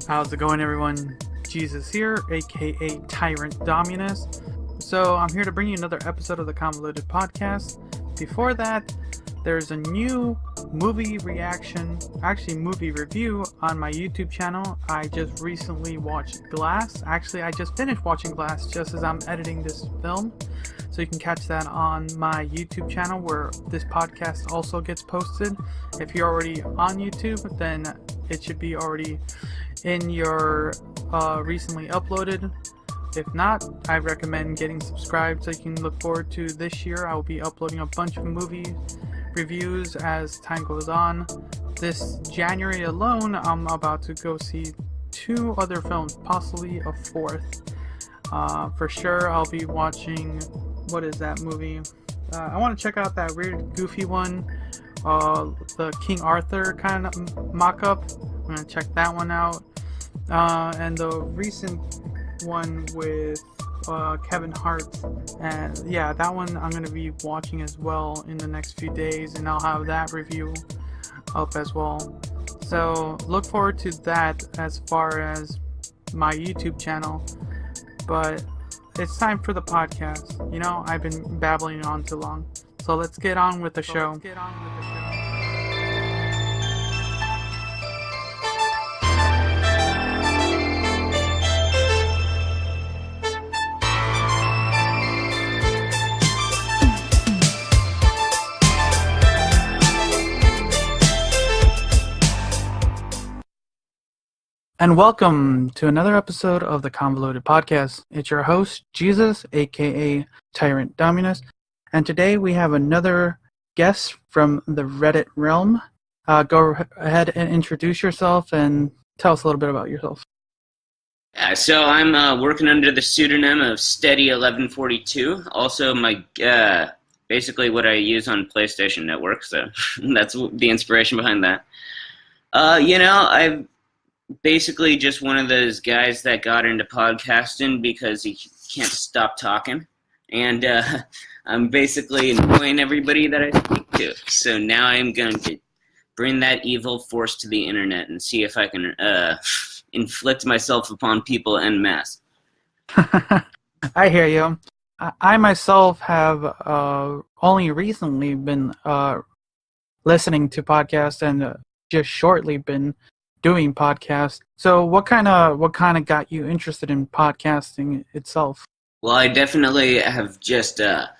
How's it going, everyone? Jesus here, aka Tyrant Dominus. So, I'm here to bring you another episode of the Convoluted Podcast. Before that, there's a new movie movie review on my YouTube channel. I just recently watched Glass. Actually, I just finished watching Glass just as I'm editing this film. So you can catch that on my YouTube channel where this podcast also gets posted. If you're already on YouTube, then it should be already in your recently uploaded. If not, I recommend getting subscribed so you can look forward to this year. I will be uploading a bunch of movie reviews as time goes on. This January alone, I'm about to go see 2 other films, possibly a 4th. For sure, I'll be watching, what is that movie? I want to check out that weird, goofy one, the King Arthur kind of mock-up. I'm going to check that one out. And the recent one with Kevin Hart, and yeah, that one I'm going to be watching as well in the next few days, and I'll have that review up as well. So look forward to that as far as my YouTube channel. But it's time for the podcast. You know, I've been babbling on too long. So let's get on with the show. And welcome to another episode of the Convoluted Podcast. It's your host, Jesus, aka Tyrant Dominus. And today we have another guest from the Reddit realm. Go ahead and introduce yourself and tell us a little bit about yourself. So I'm working under the pseudonym of Steady1142. Also, my basically what I use on PlayStation Network. So that's the inspiration behind that. I've basically just one of those guys that got into podcasting because he can't stop talking. And I'm basically annoying everybody that I speak to. So now I'm going to bring that evil force to the internet and see if I can inflict myself upon people en masse. I hear you. I myself have only recently been listening to podcasts and just shortly been doing podcasts. So what kind of got you interested in podcasting itself? Well, I definitely have just I've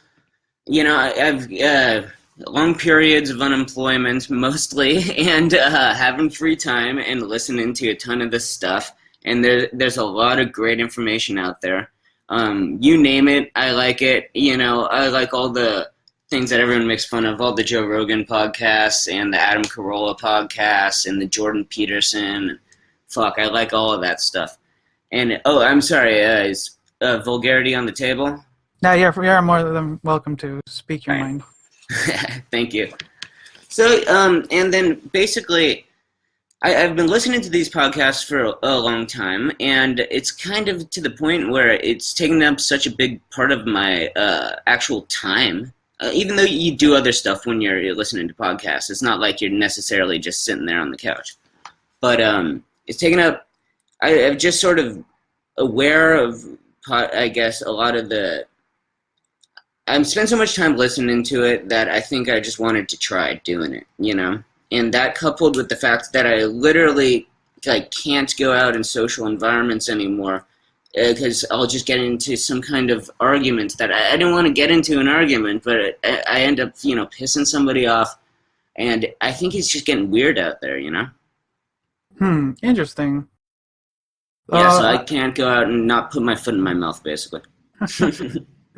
long periods of unemployment mostly, and having free time and listening to a ton of this stuff. And there's a lot of great information out there. You name it, I like it. I like all the things that everyone makes fun of, all the Joe Rogan podcasts and the Adam Carolla podcasts and the Jordan Peterson. Fuck, I like all of that stuff. And, I'm sorry, is vulgarity on the table? No, you're more than welcome to speak your mind. Thank you. So, and then basically, I've been listening to these podcasts for a long time, and it's kind of to the point where it's taken up such a big part of my actual time. Even though you do other stuff when you're listening to podcasts, it's not like you're necessarily just sitting there on the couch. But it's taken up. I'm just sort of aware of, I guess, a lot of the. I've spent so much time listening to it that I think I just wanted to try doing it, And that coupled with the fact that I literally can't go out in social environments anymore. Because I'll just get into some kind of argument that I didn't want to get into an argument, but I end up, pissing somebody off, and I think it's just getting weird out there, Interesting. Yeah, so I can't go out and not put my foot in my mouth, basically.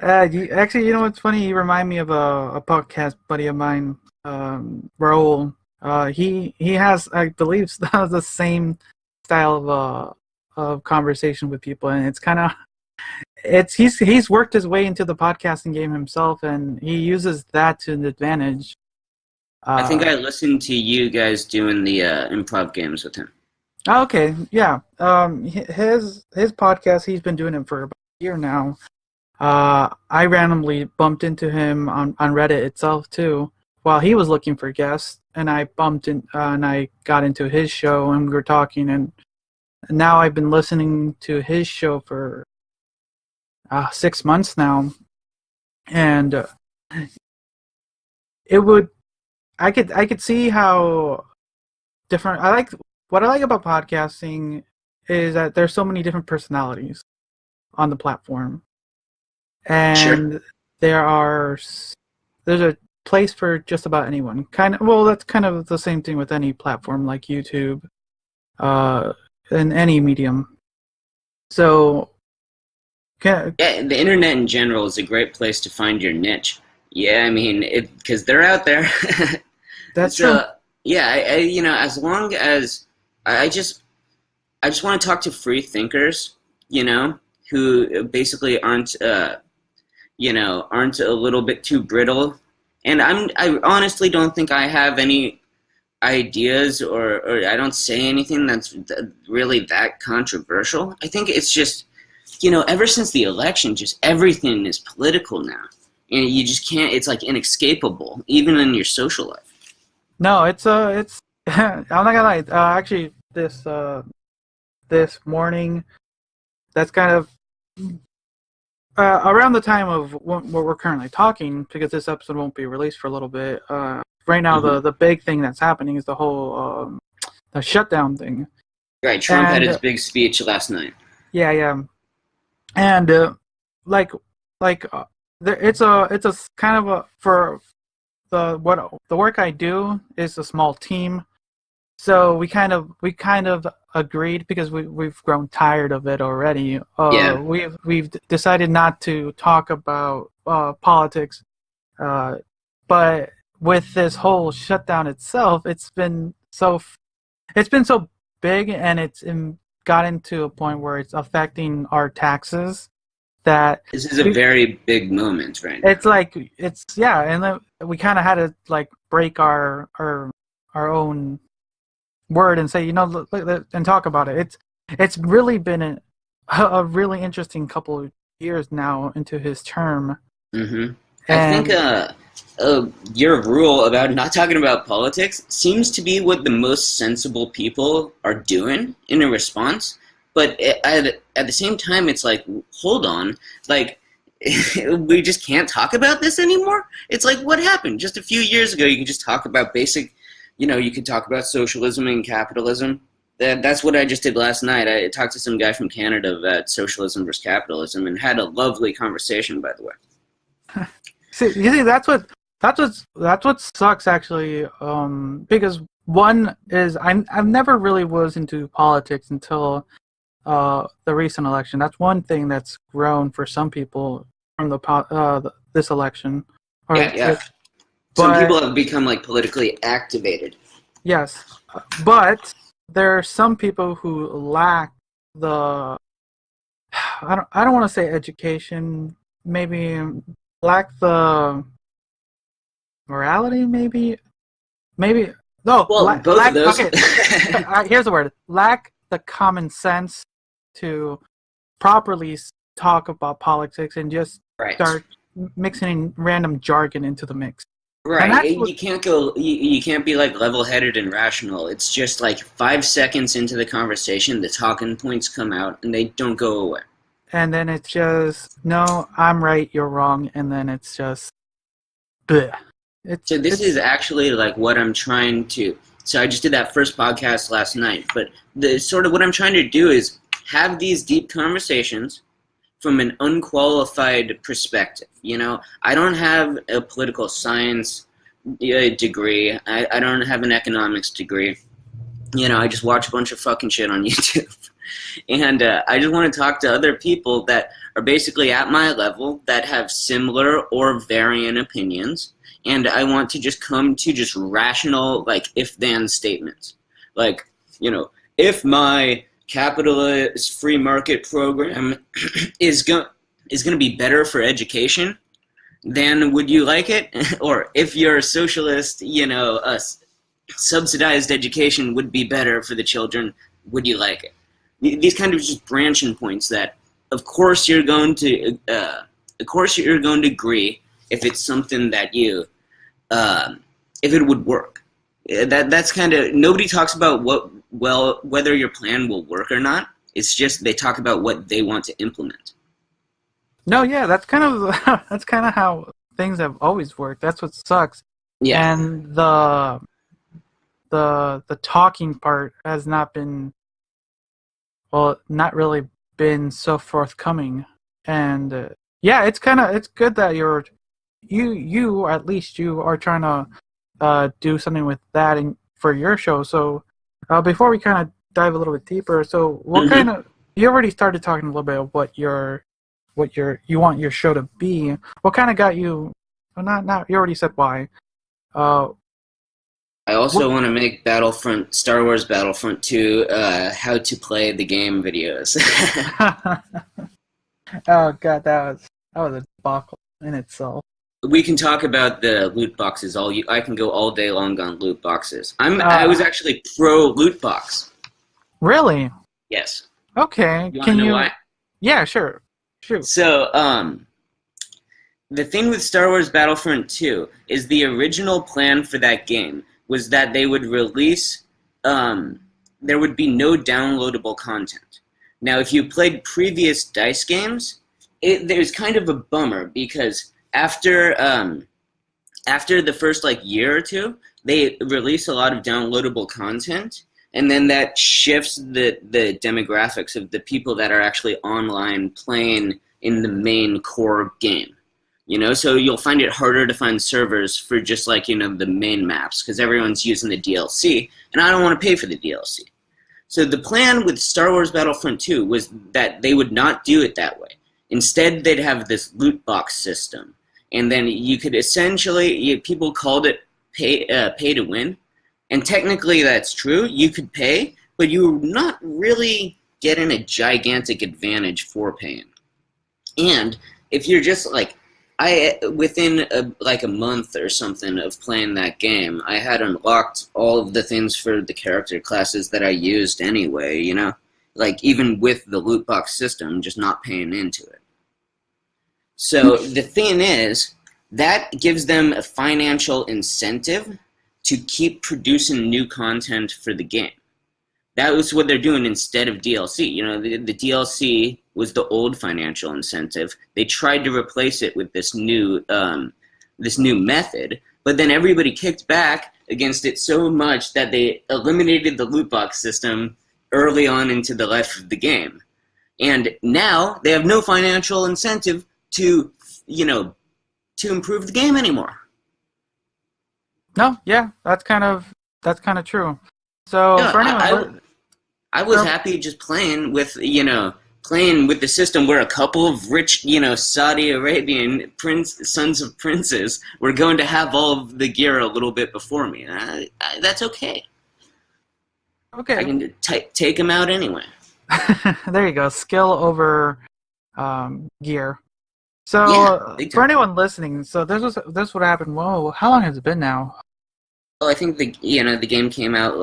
Actually, what's funny? You remind me of a podcast buddy of mine, Raul. He has, I believe, the same style of conversation with people, and it's kind of he's worked his way into the podcasting game himself, and he uses that to an advantage. I think I listened to you guys doing the improv games with him. Okay, yeah. His podcast, he's been doing it for about a year now. I randomly bumped into him on Reddit itself too, while he was looking for guests, and I bumped in and I got into his show, and we were talking, and now I've been listening to his show for 6 months now, and it would I could see how different. What I like about podcasting is that there's so many different personalities on the platform, and Sure. there's a place for just about anyone. Well, that's kind of the same thing with any platform like YouTube, in any medium. So, Yeah, the internet in general is a great place to find your niche. Yeah, I mean, because they're out there. that's true. So yeah, as long as I just want to talk to free thinkers, who basically aren't a little bit too brittle. And I honestly don't think I have any ideas, or I don't say anything that's really that controversial. I think it's just, ever since the election, just everything is political now. And you just can't, it's like inescapable, even in your social life. No, it's I'm not gonna lie. Actually, this morning, that's kind of around the time of what we're currently talking, because this episode won't be released for a little bit. Right now, the big thing that's happening is the whole the shutdown thing. Right, Trump had his big speech last night. Yeah, and it's a kind of for the work I do is a small team, so we kind of agreed, because we've grown tired of it already. Yeah. We've decided not to talk about politics, but with this whole shutdown itself, it's been so big, and it's gotten to a point where it's affecting our taxes. That This is a very big moment right now. And then we kind of had to break our own word and say, and talk about it. It's really been a really interesting couple of years now into his term. Mm-hmm. I think your rule about not talking about politics seems to be what the most sensible people are doing in a response. But at the same time, it's like, hold on, we just can't talk about this anymore? It's like, what happened? Just a few years ago, you could just talk about basic, you could talk about socialism and capitalism. That's what I just did last night. I talked to some guy from Canada about socialism versus capitalism and had a lovely conversation, by the way. See, that's what sucks, actually, because one is I've never really was into politics until the recent election. That's one thing that's grown for some people from this election. Yeah. Some people have become politically activated. Yes, but there are some people who lack the I don't want to say education, maybe lack the morality, maybe no. Well, both of those. Okay. Here's the word: lack the common sense to properly talk about politics and just start mixing random jargon into the mix. Right, you can't go. You can't be level-headed and rational. It's just 5 seconds into the conversation, the talking points come out, and they don't go away. And then it's just, no, I'm right, you're wrong, and then it's just, bleh. So this is actually what I'm trying to. So I just did that first podcast last night, but the sort of what I'm trying to do is have these deep conversations from an unqualified perspective. I don't have a political science degree. I don't have an economics degree. I just watch a bunch of fucking shit on YouTube. And I just want to talk to other people that are basically at my level, that have similar or varying opinions. And I want to just come to just rational, if-then statements. If my capitalist free market program is going to be better for education, then would you like it? Or if you're a socialist, subsidized education would be better for the children, would you like it? These kind of just branching points that, of course, you're going to agree if it's something that if it would work. That's kind of, nobody talks about whether your plan will work or not. It's just they talk about what they want to implement. No, yeah, that's kind of that's kind of how things have always worked. That's what sucks. Yeah. And the talking part has not been, well, not really been so forthcoming. And yeah, it's good that you at least you are trying to do something with that for your show. So before we kind of dive a little bit deeper, so what kind of, you already started talking a little bit of what you want your show to be. What kind of got you? Well, not you already said why. I also want to make Star Wars Battlefront 2, how to play the game videos. Oh god, that was a debacle in itself. We can talk about the loot boxes. I can go all day long on loot boxes. I was actually pro loot box. Really? Yes. Okay. You want to know why? Yeah, sure. Shoot. So, the thing with Star Wars Battlefront 2 is the original plan for that game was that they would release, there would be no downloadable content. Now, if you played previous DICE games, there's kind of a bummer because after the first year or two, they release a lot of downloadable content, and then that shifts the demographics of the people that are actually online playing in the main core game. So you'll find it harder to find servers for just the main maps because everyone's using the DLC, and I don't want to pay for the DLC. So the plan with Star Wars Battlefront 2 was that they would not do it that way. Instead, they'd have this loot box system, and then you could essentially, people called it pay to win, and technically that's true. You could pay, but you're not really getting a gigantic advantage for paying. And if you're just within a month or something of playing that game, I had unlocked all of the things for the character classes that I used anyway, even with the loot box system, just not paying into it. So the thing is, that gives them a financial incentive to keep producing new content for the game. That was what they're doing instead of DLC. The DLC was the old financial incentive. They tried to replace it with this new method, but then everybody kicked back against it so much that they eliminated the loot box system early on into the life of the game. And now they have no financial incentive to improve the game anymore. No, yeah, that's kind of true. So Yeah, for anyone, I was happy just playing with the system where a couple of rich, Saudi Arabian sons of princes were going to have all of the gear a little bit before me. That's okay. Okay. I can take them out anyway. There you go. Skill over gear. So for anyone listening, so this would happen. Whoa, how long has it been now? Well, I think the game came out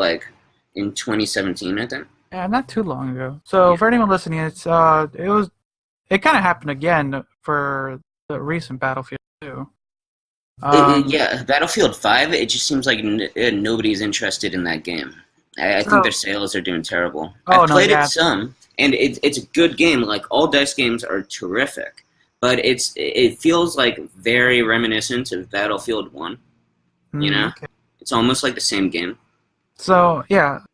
in 2017, I think. Yeah, not too long ago. So for anyone listening, it kind of happened again for the recent Battlefield 2. Battlefield 5. It just seems like nobody's interested in that game. I think their sales are doing terrible. I've played it some, and it's a good game. All DICE games are terrific, but it feels very reminiscent of Battlefield 1. Okay. It's almost like the same game. So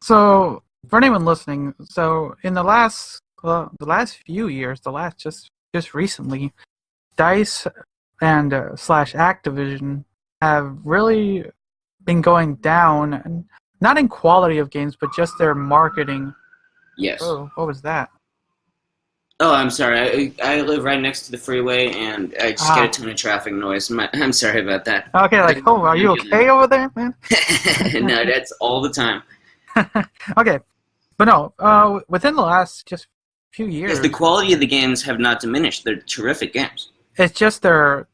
so for anyone listening, so in the last few years, just recently, DICE and /Activision have really been going down, not in quality of games, but just their marketing. Yes. Oh, what was that? Oh, I'm sorry. I live right next to the freeway, and I just get a ton of traffic noise. I'm sorry about that. Okay, are you okay over there, man? No, that's all the time. Okay, but no, within the last just few years, yes, the quality of the games have not diminished. They're terrific games. It's just the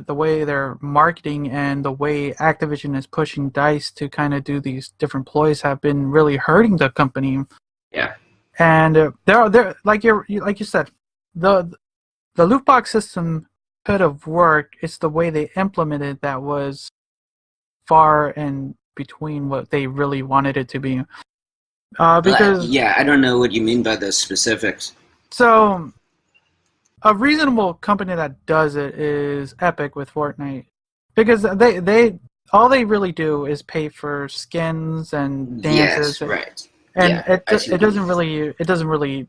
way they're marketing and the way Activision is pushing DICE to kind of do these different ploys have been really hurting the company. Yeah. And they're like you said, the loot box system could have worked. It's the way they implemented that was far and between what they really wanted it to be. Because Yeah, I don't know what you mean by those specifics. so a reasonable company that does it is Epic with Fortnite, because they all they really do is pay for skins and dances, Yes, right. and Yeah, I see it what you doesn't mean. really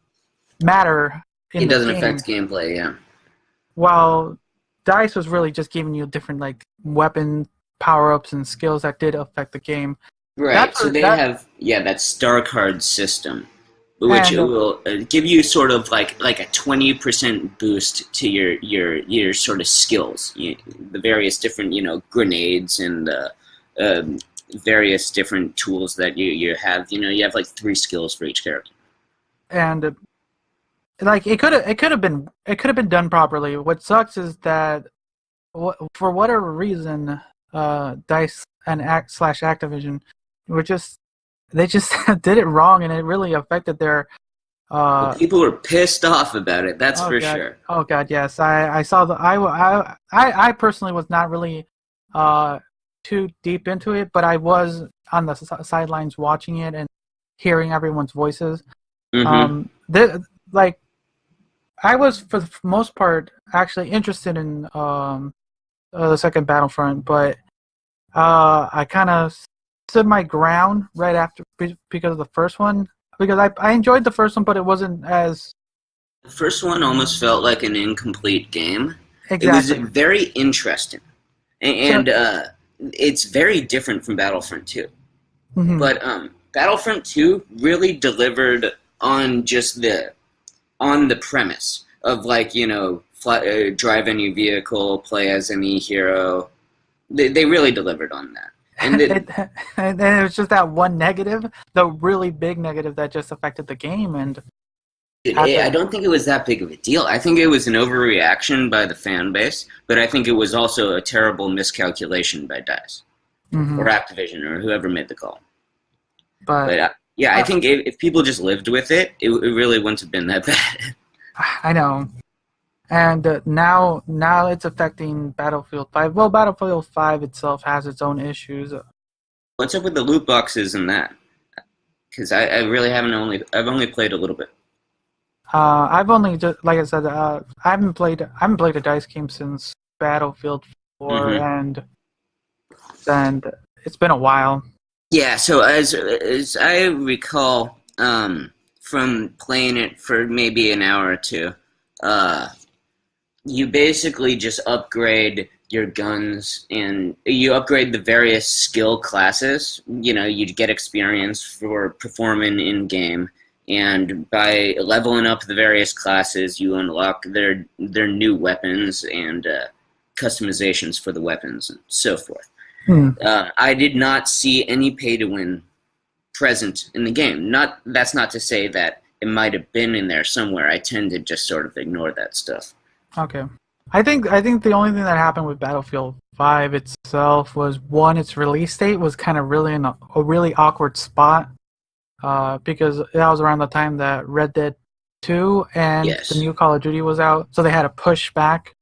matter in It the doesn't game. affect gameplay, yeah. While Dice was really just giving you different like weapon power ups and skills that did affect the game. Right, That's so where they that have, yeah, that star card system, which and will give you sort of like a 20% boost to your sort of skills, the various different grenades and um, various different tools that you have. You have like 3 skills for each character. and like it could have been done properly. What sucks is that for whatever reason, Dice and Activision were just they just did it wrong, and it really affected their. Well, Uh, people were pissed off about it. That's for god, sure. yes, I saw I personally was not really uh too deep into it, but I was on the sidelines watching it and hearing everyone's voices. Mm-hmm. Like I was for the most part actually interested in the second Battlefront, but I kind of stood my ground right after because of the first one. Because I enjoyed the first one, but it wasn't as The first one almost felt like an incomplete game. It was exactly. very interesting, So, and it's very different from Battlefront 2. mhm. But Battlefront 2 really delivered on just on the premise of like drive any vehicle, play as any hero. They really delivered on that, and it, and then it was just that one negative, the really big negative that just affected the game, and I after. don't think it was that big of a deal. I think it was an overreaction by the fan base, but I think it was also a terrible miscalculation by DICE or Mhm. Activision or whoever made the call. But But yeah, I uh, think if people just lived with it, it really wouldn't have been that bad. I know. And now it's affecting Battlefield 5. Well, Battlefield 5 itself has its own issues. What's up with the loot boxes and that? Because I really I've only played a little bit. I've only just like I said, I haven't played a dice game since Battlefield 4, Hmm. and it's been a while. Yeah, so as I recall, from playing it for maybe an hour or two, uh, you basically just upgrade your guns and you upgrade the various skill classes. You get experience for performing in game, and by leveling up the various classes, you unlock their new weapons and customizations for the weapons and so forth. Hmm. I did not see any pay to win present in the game. That's not to say that it might have been in there somewhere. I tend to just sort of ignore that stuff. Okay. I think the only thing that happened with Battlefield 5 itself was one, its release date was kind of really in a really awkward spot. Because that was around the time that Red Dead 2 and the Yes, new Call of Duty was out, so they had to push back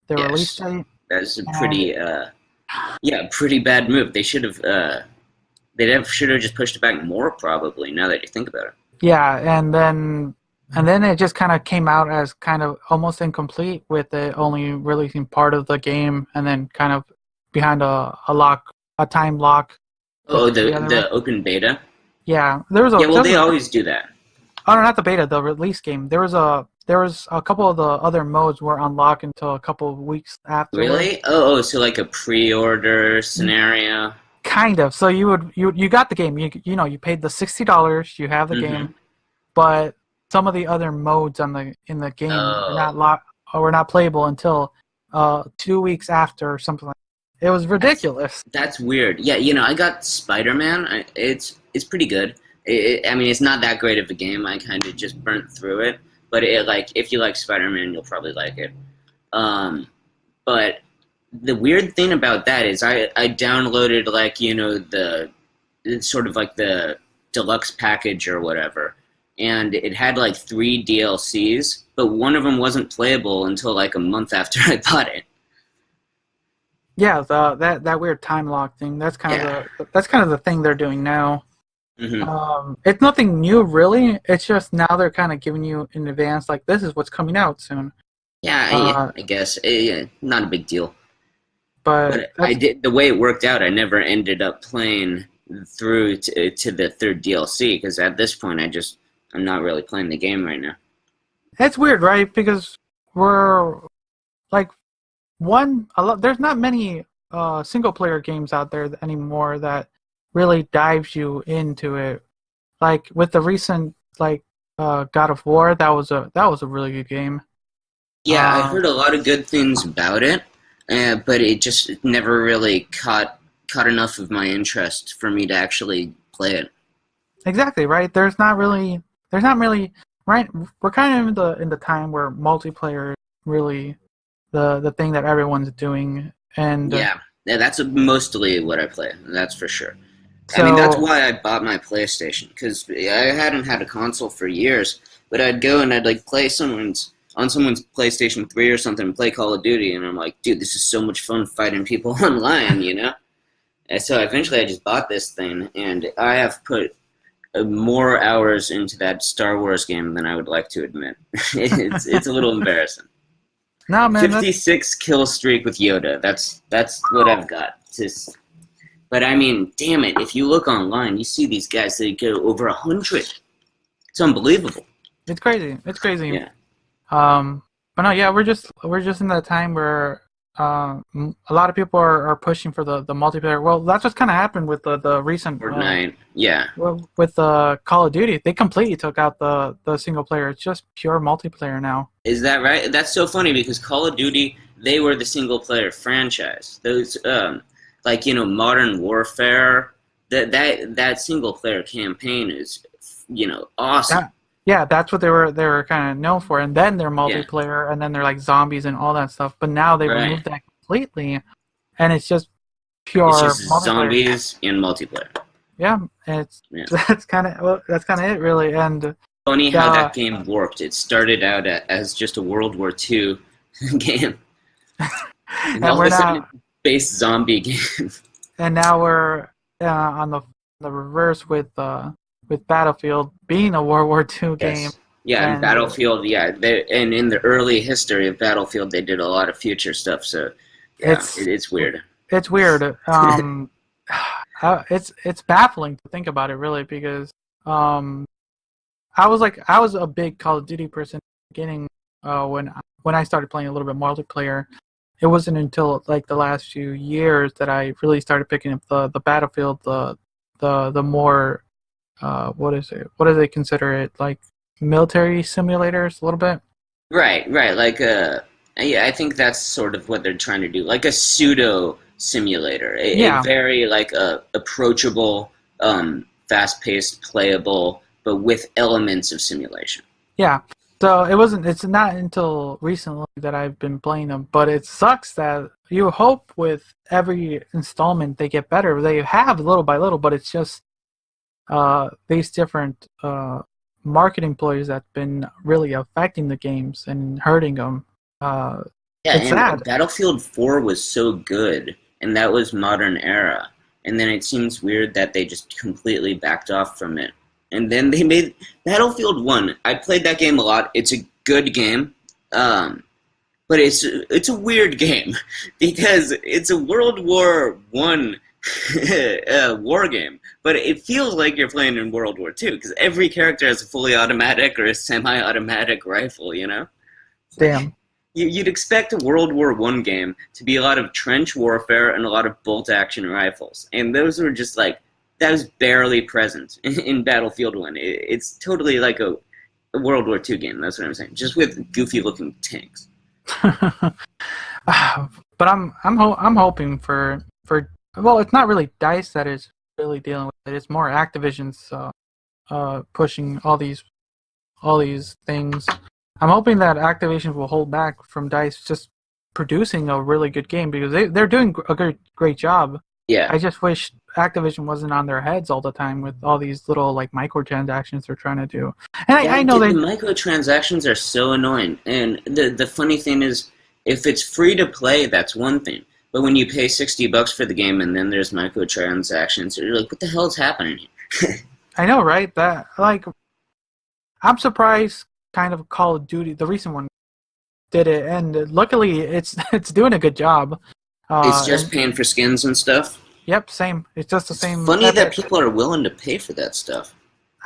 their release yes, date. that's a And pretty bad move. They should have just pushed it back more probably. Now that you think about it. yeah, and then it just kind of came out as kind of almost incomplete with it only releasing part of the game and then kind of behind a time lock with Oh, the the other one. the open beta. Yeah, Yeah, well, they always do that. oh no, not the beta, the release game. There was a couple of the other modes were unlocked until a couple of weeks afterwards. Really? So like a pre-order scenario. Kind of. So you got the game. You paid the $60. You have the game, Mm-hmm. but some of the other modes in the game were not Oh, lock or were not playable until 2 weeks after or something like that. It was that's ridiculous. that's weird. Yeah, I got Spider-Man. It's pretty good. I mean, it's not that great of a game. I kind of just burnt through it, but if you like Spider-Man, you'll probably like it. Um, but the weird thing about that is I downloaded like the it's sort of like the deluxe package or whatever, and it had like 3 DLCs, but one of them wasn't playable until like a month after I bought it. Yeah, that weird time lock thing. Yeah. That's kind of the thing they're doing now. It's nothing new, really. It's just now they're kind of giving you in advance, like, this is what's coming out soon. Yeah, I guess. Not a big deal. But But I did the way it worked out. I never ended up playing through to the third DLC because at this point, I'm not really playing the game right now. it's weird, right? Because we're like there's not many single player games out there anymore that really dives you into it. Like with the recent God of War, that was a really good game. Yeah, I heard a lot of good things about it, but it just never really caught enough of my interest for me to actually play it. Exactly, right? There's not really right. We're kind of in the time where multiplayer is really the thing that everyone's doing, and Yeah, that's mostly what I play. That's for sure. I mean, that's so why I bought my PlayStation, because I hadn't had a console for years, but I'd go and I'd like play on someone's PlayStation 3 or something and play Call of Duty, and I'm like, dude, this is so much fun fighting people online, you know? And so eventually I just bought this thing, and I have put more hours into that Star Wars game than I would like to admit. It's a little embarrassing. no, man, 56 kill streak with Yoda. That's what I've got. But I mean, damn it! If you look online, you see these guys that go over 100. It's unbelievable. it's crazy. It's crazy. Yeah. But no, yeah, we're just in that time where a lot of people are pushing for the multiplayer. Well, that's what's kind of happened with the recent Fortnite. Yeah. with Call of Duty. They completely took out the single player. It's just pure multiplayer now. Is that right? That's so funny because Call of Duty, they were the single player franchise. Those like, you know, Modern Warfare, that single player campaign is, you know, awesome. Yeah, that's what they were kind of known for, and then they're multiplayer, and then they're like zombies and all that stuff. But now they removed that completely, and it's just pure It's just multiplayer. zombies in multiplayer. Yeah, that's kind of it, really. And funny how that game worked. It started out as just a World War II game, and all of a sudden, base zombie game. And now we're on the reverse with Battlefield being a World War II game. Yeah, and Battlefield. Yeah, and in the early history of Battlefield, they did a lot of future stuff. So yeah, it's weird. It's weird. It's baffling to think about it, really, because I was a big Call of Duty person at the beginning when I started playing a little bit multiplayer. It wasn't until like the last few years that I really started picking up the Battlefield, the more what do they consider it, like military simulators a little bit. Right. Like yeah, I think that's sort of what they're trying to do, like a pseudo simulator, a very like approachable, fast-paced, playable, but with elements of simulation. Yeah. So it's not until recently that I've been playing them, but it sucks that you hope with every installment they get better. They have little by little, but it's just these different marketing employees that's been really affecting the games and hurting them. It's sad. Battlefield 4 was so good, and that was modern era. And then it seems weird that they just completely backed off from it. And then they made Battlefield 1. I played that game a lot. It's a good game, but it's a weird game because it's a World War I war game, but it feels like you're playing in World War II because every character has a fully automatic or a semi-automatic rifle, you know? Damn. You'd expect a World War I game to be a lot of trench warfare and a lot of bolt-action rifles, and those were just like, that was barely present in Battlefield 1. It's totally like a World War II game, that's what I'm saying, just with goofy-looking tanks. But I'm hoping for well, it's not really DICE that is really dealing with it. It's more Activision's pushing all these things. I'm hoping that Activision will hold back from DICE just producing a really good game because they're doing a great job. Yeah. I just wish Activision wasn't on their heads all the time with all these little like microtransactions they're trying to do. And I know the microtransactions are so annoying. And the funny thing is, if it's free to play, that's one thing. But when you pay $60 for the game and then there's microtransactions, you're like, what the hell is happening here? I know, right? That like I'm surprised. Kind of Call of Duty, the recent one, did it, and luckily it's it's doing a good job. It's just And paying for skins and stuff. yep, same. It's just the It's same funny that Epic. people are willing to pay for that stuff.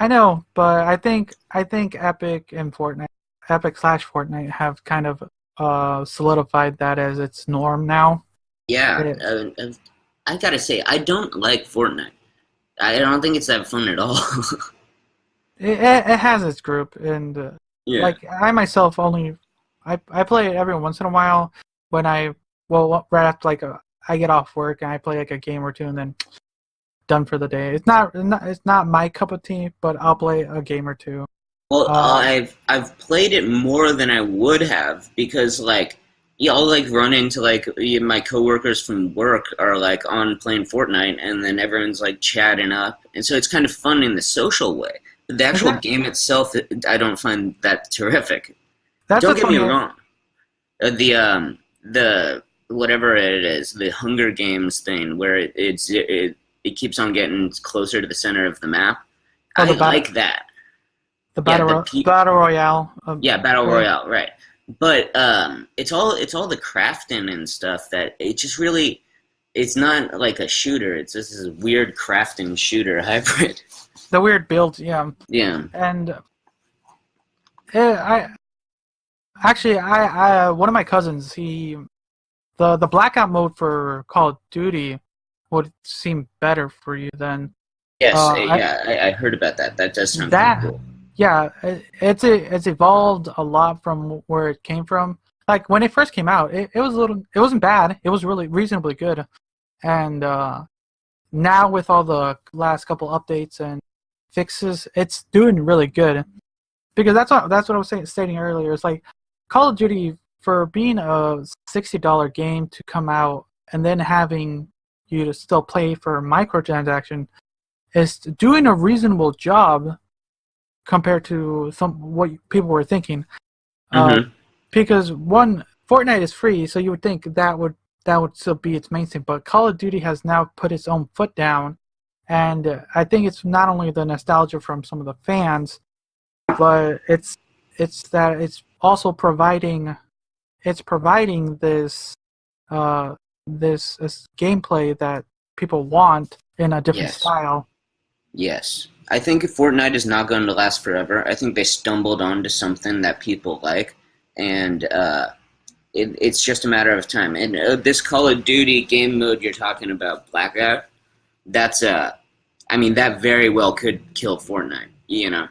I know, but I think Epic and Fortnite, Epic slash Fortnite, have kind of solidified that as its norm now. Yeah, It, I gotta say, I don't like Fortnite. I don't think it's that fun at all. it has its group, and Yeah. like I myself only I play it every once in a while when right after I get off work and I play like a game or two and then done for the day. It's not my cup of tea, but I'll play a game or two. Well, Uh, I've played it more than I would have because like yeah, I'll like run into like my coworkers from work are like on playing Fortnite, and then everyone's like chatting up, and so it's kind of fun in the social way. But the actual exactly. game itself, I don't find that terrific. That's Don't what's get me funny. wrong. The whatever it is, the Hunger Games thing, where it keeps on getting closer to the center of the map. Oh, I like that. the Yeah, battle royale. yeah, battle Play. royale, right? But it's all the crafting and stuff that it just really it's not like a shooter. It's just this weird crafting shooter hybrid. The weird build, yeah. Yeah. And I actually I one of my cousins, the blackout mode for Call of Duty would seem better for you than Yes. I Yeah. I heard about that. That does sound pretty that cool. yeah, it's evolved a lot from where it came from. Like when it first came out, it wasn't bad. It was really reasonably good. And now with all the last couple updates and fixes, it's doing really good. Because that's what I was stating earlier. It's like Call of Duty, for being a $60 game to come out and then having you to still play for microtransaction, is doing a reasonable job compared to what people were thinking. Uh, Mm-hmm. because one, Fortnite is free, so you would think that would still be its main thing. But Call of Duty has now put its own foot down, and I think it's not only the nostalgia from some of the fans, but it's that it's also providing this this gameplay that people want in a different Yes. style. Yes. I think Fortnite is not going to last forever. I think they stumbled onto something that people like, and it's just a matter of time. And this Call of Duty game mode you're talking about, Blackout, that's I mean, that very well could kill Fortnite. You know,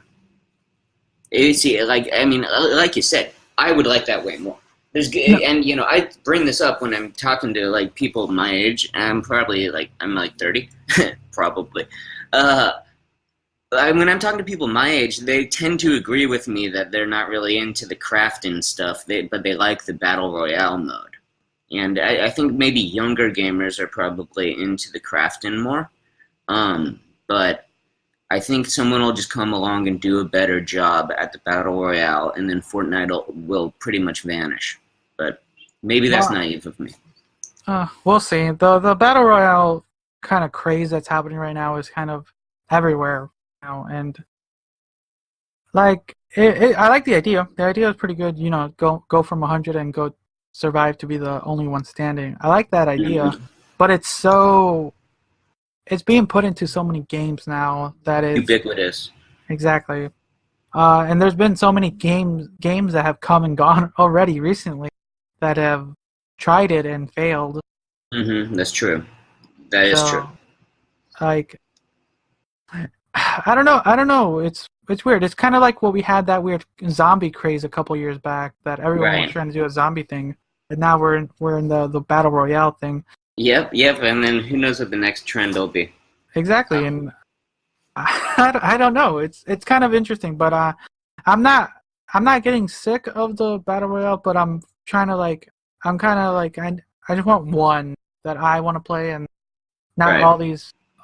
see, like I mean, like you said, I would like that way more. No, And you know, I bring this up when I'm talking to like people my age. I'm like 30, probably. Uh, when I'm talking to people my age, they tend to agree with me that they're not really into the crafting stuff, but they like the battle royale mode. And I think maybe younger gamers are probably into the crafting more. But I think someone will just come along and do a better job at the battle royale, and then Fortnite will pretty much vanish. But maybe that's well, naive of me. we'll see. The battle royale kind of craze that's happening right now is kind of everywhere now, and like I like the idea. The idea is pretty good. You know, go from 100 and go survive to be the only one standing. I like that idea, Mhm. but it's being put into so many games now that it's Ubiquitous. exactly. And there's been so many games that have come and gone already recently that have tried it and failed. That's true. That is true. So like I don't know. It's weird. It's kind of like what we had that weird zombie craze a couple years back that everyone was Right. trying to do a zombie thing, and now we're in the battle royale thing. Yep. And then who knows what the next trend will be? Exactly, and I don't know. It's kind of interesting, but I'm not I'm not getting sick of the battle royale, but I'm trying to like I'm kind of like I just want one that I want to play and not Right.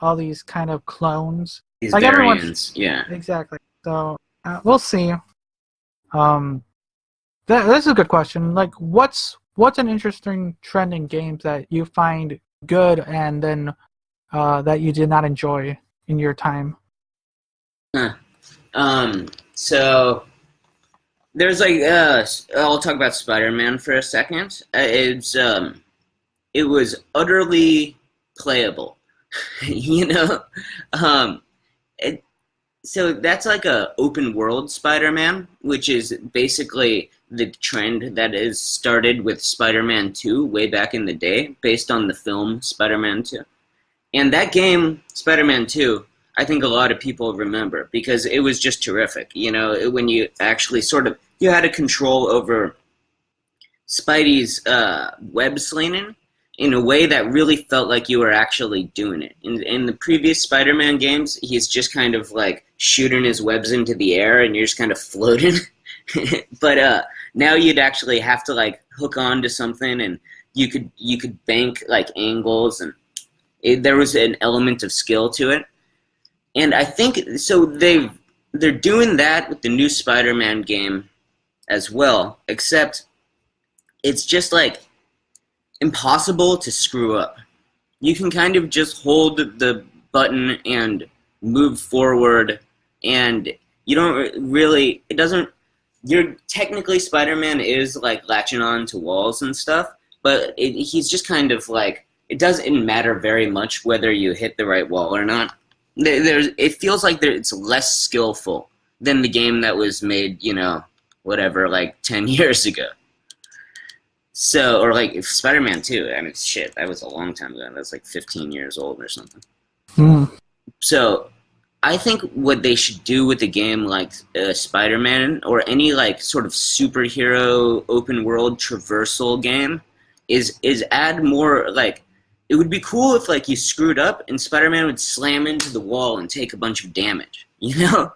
all these kind of clones. These Like everyone's variants. Yeah. exactly. So we'll see. Um, that's a good question. Like, what's an interesting trend in games that you find good and then that you did not enjoy in your time? Huh. So there's like I'll talk about Spider-Man for a second. It was utterly playable, you know. Um, it, so that's like a open world Spider-Man, which is basically the trend that is started with Spider-Man 2 way back in the day, based on the film Spider-Man 2. And that game, Spider-Man 2, I think a lot of people remember because it was just terrific. You know, when you actually sort of you had a control over Spidey's web slinging in a way that really felt like you were actually doing it. In the previous Spider-Man games, he's just kind of like shooting his webs into the air and you're just kind of floating. But now you'd actually have to like hook on to something and you could bank like angles and there was an element of skill to it. And I think so they're doing that with the new Spider-Man game as well, except it's just like impossible to screw up. You can kind of just hold the button and move forward, and you don't really. It doesn't. You're technically Spider-Man is like latching on to walls and stuff, but he's just kind of like it doesn't matter very much whether you hit the right wall or not. It feels like it's less skillful than the game that was made, you know, whatever, like 10 years ago. So, or like Spider-Man 2, I mean, shit, that was a long time ago. That's like 15 years old or something. So, I think what they should do with a game like Spider-Man or any like sort of superhero open world traversal game is add more like it would be cool if like you screwed up and Spider-Man would slam into the wall and take a bunch of damage, you know?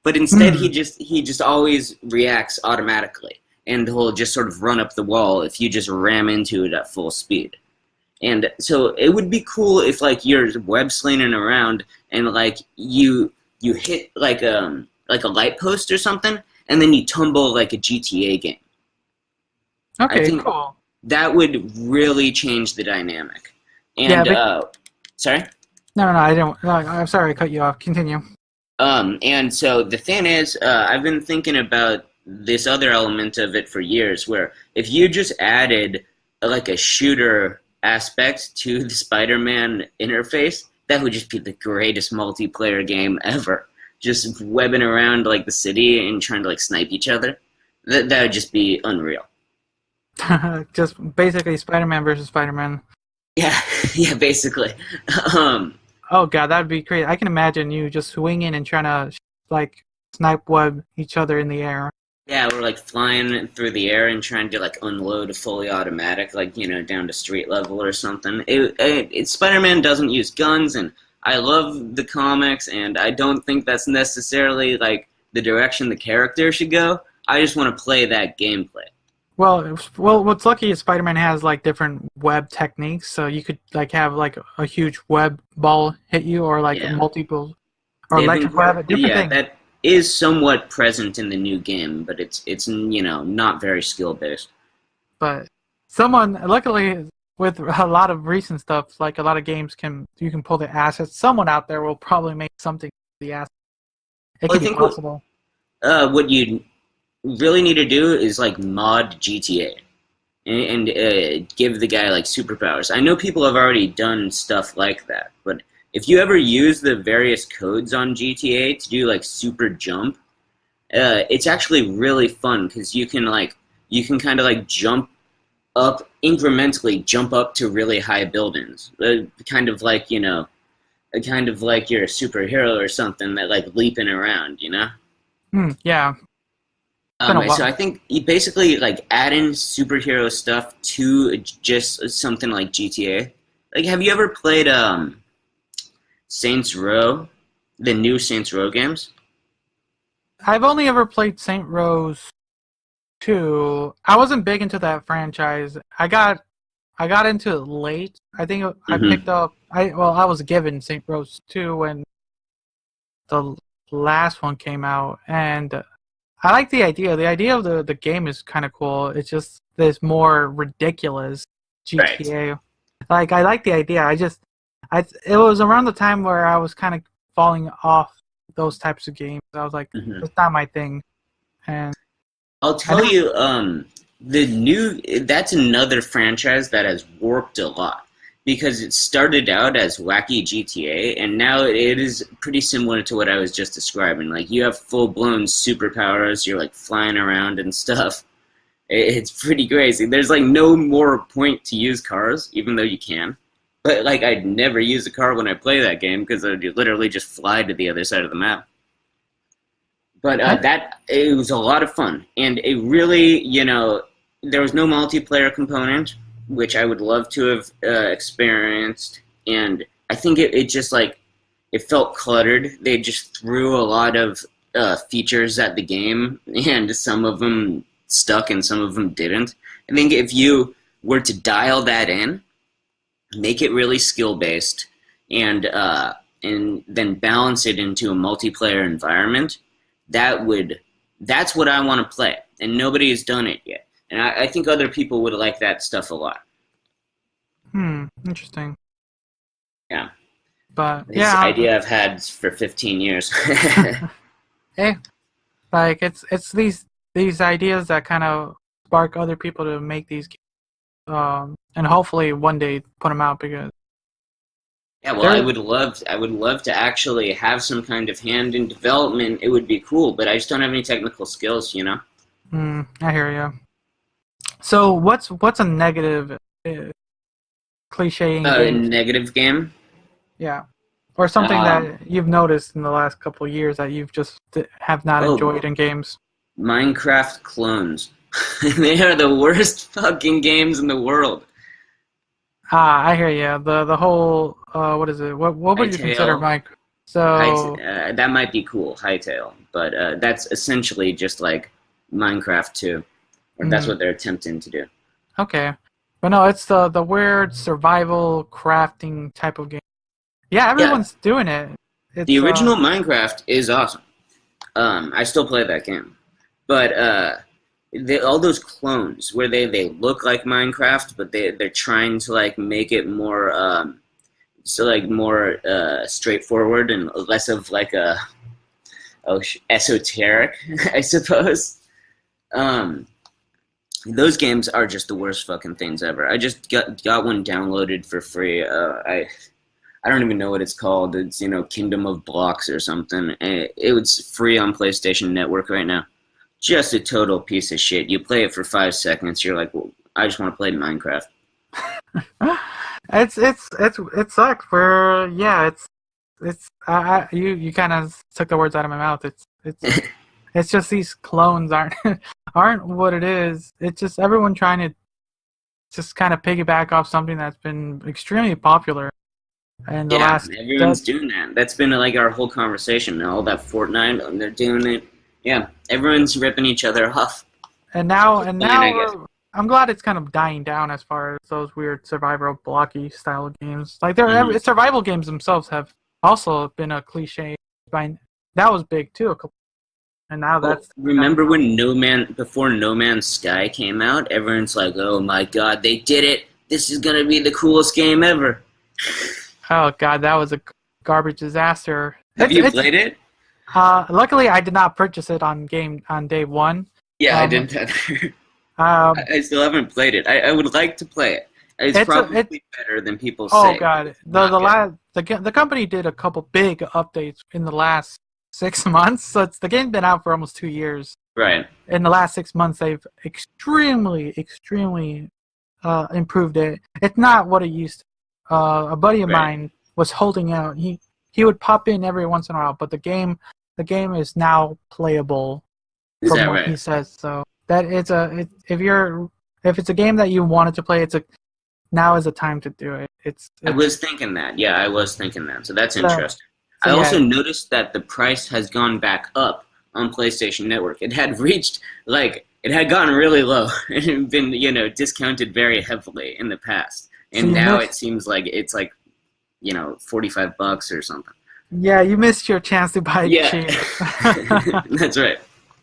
But instead he just always reacts automatically and he'll just sort of run up the wall if you just ram into it at full speed. And so it would be cool if like you're web slinging around and like you hit like a light post or something and then you tumble like a GTA game. Okay, I think cool. that would really change the dynamic. And sorry? No, I didn't. No, I'm sorry, I cut you off. Continue. And so the thing is, I've been thinking about this other element of it for years, where if you just added like a shooter aspect to the Spider-Man interface, that would just be the greatest multiplayer game ever. Just webbing around like the city and trying to like snipe each other. That would just be unreal. Just basically Spider-Man versus Spider-Man. Yeah, yeah, basically. Oh god, that'd be great. I can imagine you just swinging and trying to like snipe web each other in the air. Yeah, we're like flying through the air and trying to like unload a fully automatic, like you know, down to street level or something. Spider-Man doesn't use guns, and I love the comics, and I don't think that's necessarily like the direction the character should go. I just want to play that gameplay. Well, what's lucky is Spider-Man has like different web techniques, so you could like have like a huge web ball hit you, or like multiple, or electric web, different things. That is somewhat present in the new game, but it's you know not very skill based. But someone, luckily, with a lot of recent stuff, like a lot of games you can pull the assets. Someone out there will probably make something with the assets. It could be possible. What you really need to do is like mod GTA and give the guy like superpowers. I know people have already done stuff like that, but if you ever use the various codes on GTA to do like super jump, it's actually really fun because you can kind of like jump up incrementally, jump up to really high buildings, kind of like you know, kind of like you're a superhero or something that like leaping around, you know. Yeah. So I think you basically like adding superhero stuff to just something like GTA. Like, have you ever played Saints Row, the new Saints Row games? I've only ever played Saint Rose 2. I wasn't big into that franchise. I got into it late. I think I picked up. I was given Saint Rose 2 when the last one came out, and I like the idea. The idea of the game is kind of cool. It's just this more ridiculous GTA. Right. Like, I like the idea. It was around the time where I was kind of falling off those types of games. I was like, Mhm. it's not my thing. And I'll I tell know, you, that's another franchise that has worked a lot because it started out as wacky GTA, and now it is pretty similar to what I was just describing. Like you have full blown superpowers, you're like flying around and stuff. It's pretty crazy. There's like no more point to use cars, even though you can. But like I'd never use a car when I play that game because I'd literally just fly to the other side of the map. But I, that it was a lot of fun, and it really, there was no multiplayer component, which I would love to have experienced. And I think it just like it felt cluttered. They just threw a lot of features at the game, and some of them stuck, and some of them didn't. I think if you were to dial that in, make it really skill based, and then balance it into a multiplayer environment, that's what I want to play, and nobody has done it yet. And I think other people would like that stuff a lot. interesting. Yeah, But this yeah, idea I've had for 15 years. hey, like it's these ideas that kind of spark other people to make these games, and hopefully one day put them out because Yeah, well, they're. I would love to actually have some kind of hand in development. It would be cool, but I just don't have any technical skills, you know. I hear you. So what's a negative cliche in games? Negative game. Yeah, or something Um, that you've noticed in the last couple of years that you've just have not oh, enjoyed in games. Minecraft clones. They are the worst fucking games in the world. I hear you. The whole what is it? What would you consider Hytale, Mike? So that might be cool, Hytale, but that's essentially just like Minecraft 2, or that's mm, what they're attempting to do. okay, but no, it's the weird survival crafting type of game. Yeah, Yeah, everyone's doing it. the It's original Minecraft is awesome. I still play that game, but all those clones where they look like Minecraft, but they're trying to like make it more more straightforward and less of like a esoteric, I suppose. Um, those games are just the worst fucking things ever. I just got one downloaded for free. I don't even know what it's called. It's Kingdom of Blocks or something. It was free on PlayStation Network right now. Just a total piece of shit. You play it for 5 seconds, you're like, well, I just want to play Minecraft. it sucks for yeah. You kind of took the words out of my mouth. It's just these clones aren't what it is. It's just everyone trying to just kind of piggyback off something that's been extremely popular in the Yeah, last everyone's doing that. That's been like our whole conversation. All that Fortnite, and they're doing it. Yeah, everyone's ripping each other off. and Which now is and fine, I now guess. I'm glad it's kind of dying down as far as those weird survival blocky style games. Like Hmm. survival games themselves have also been a cliche. By that was big too, and now Well, that's dying remember down. when before No Man's Sky came out, everyone's like, "Oh my God, they did it! This is gonna be the coolest game ever." Oh god, that was a garbage disaster. Have It's you it's played it? luckily I did not purchase it on day one. Yeah, I Um, didn't either. um, I still haven't played it. I would like to play it. It's it's a it. probably better than people Oh say, but god, it's not good. the company did a couple big updates in the last 6 months. So the game's been out for almost 2 years. Right, In the last 6 months, they've extremely improved it. It's not what it used to. A buddy of right. mine was holding out. He would pop in every once in a while, but the game is now playable Is from that what right? he says. So that if it's a game that you wanted to play, now is the time to do it. I It's was thinking that. Yeah, I was thinking that. So that's so interesting. so I also yeah. noticed that the price has gone back up on PlayStation Network. It had reached it had gotten really low and had been discounted very heavily in the past, So and you now missed it seems like it's like $45 or something. yeah you missed your chance to buy it Yeah, cheap. that's right.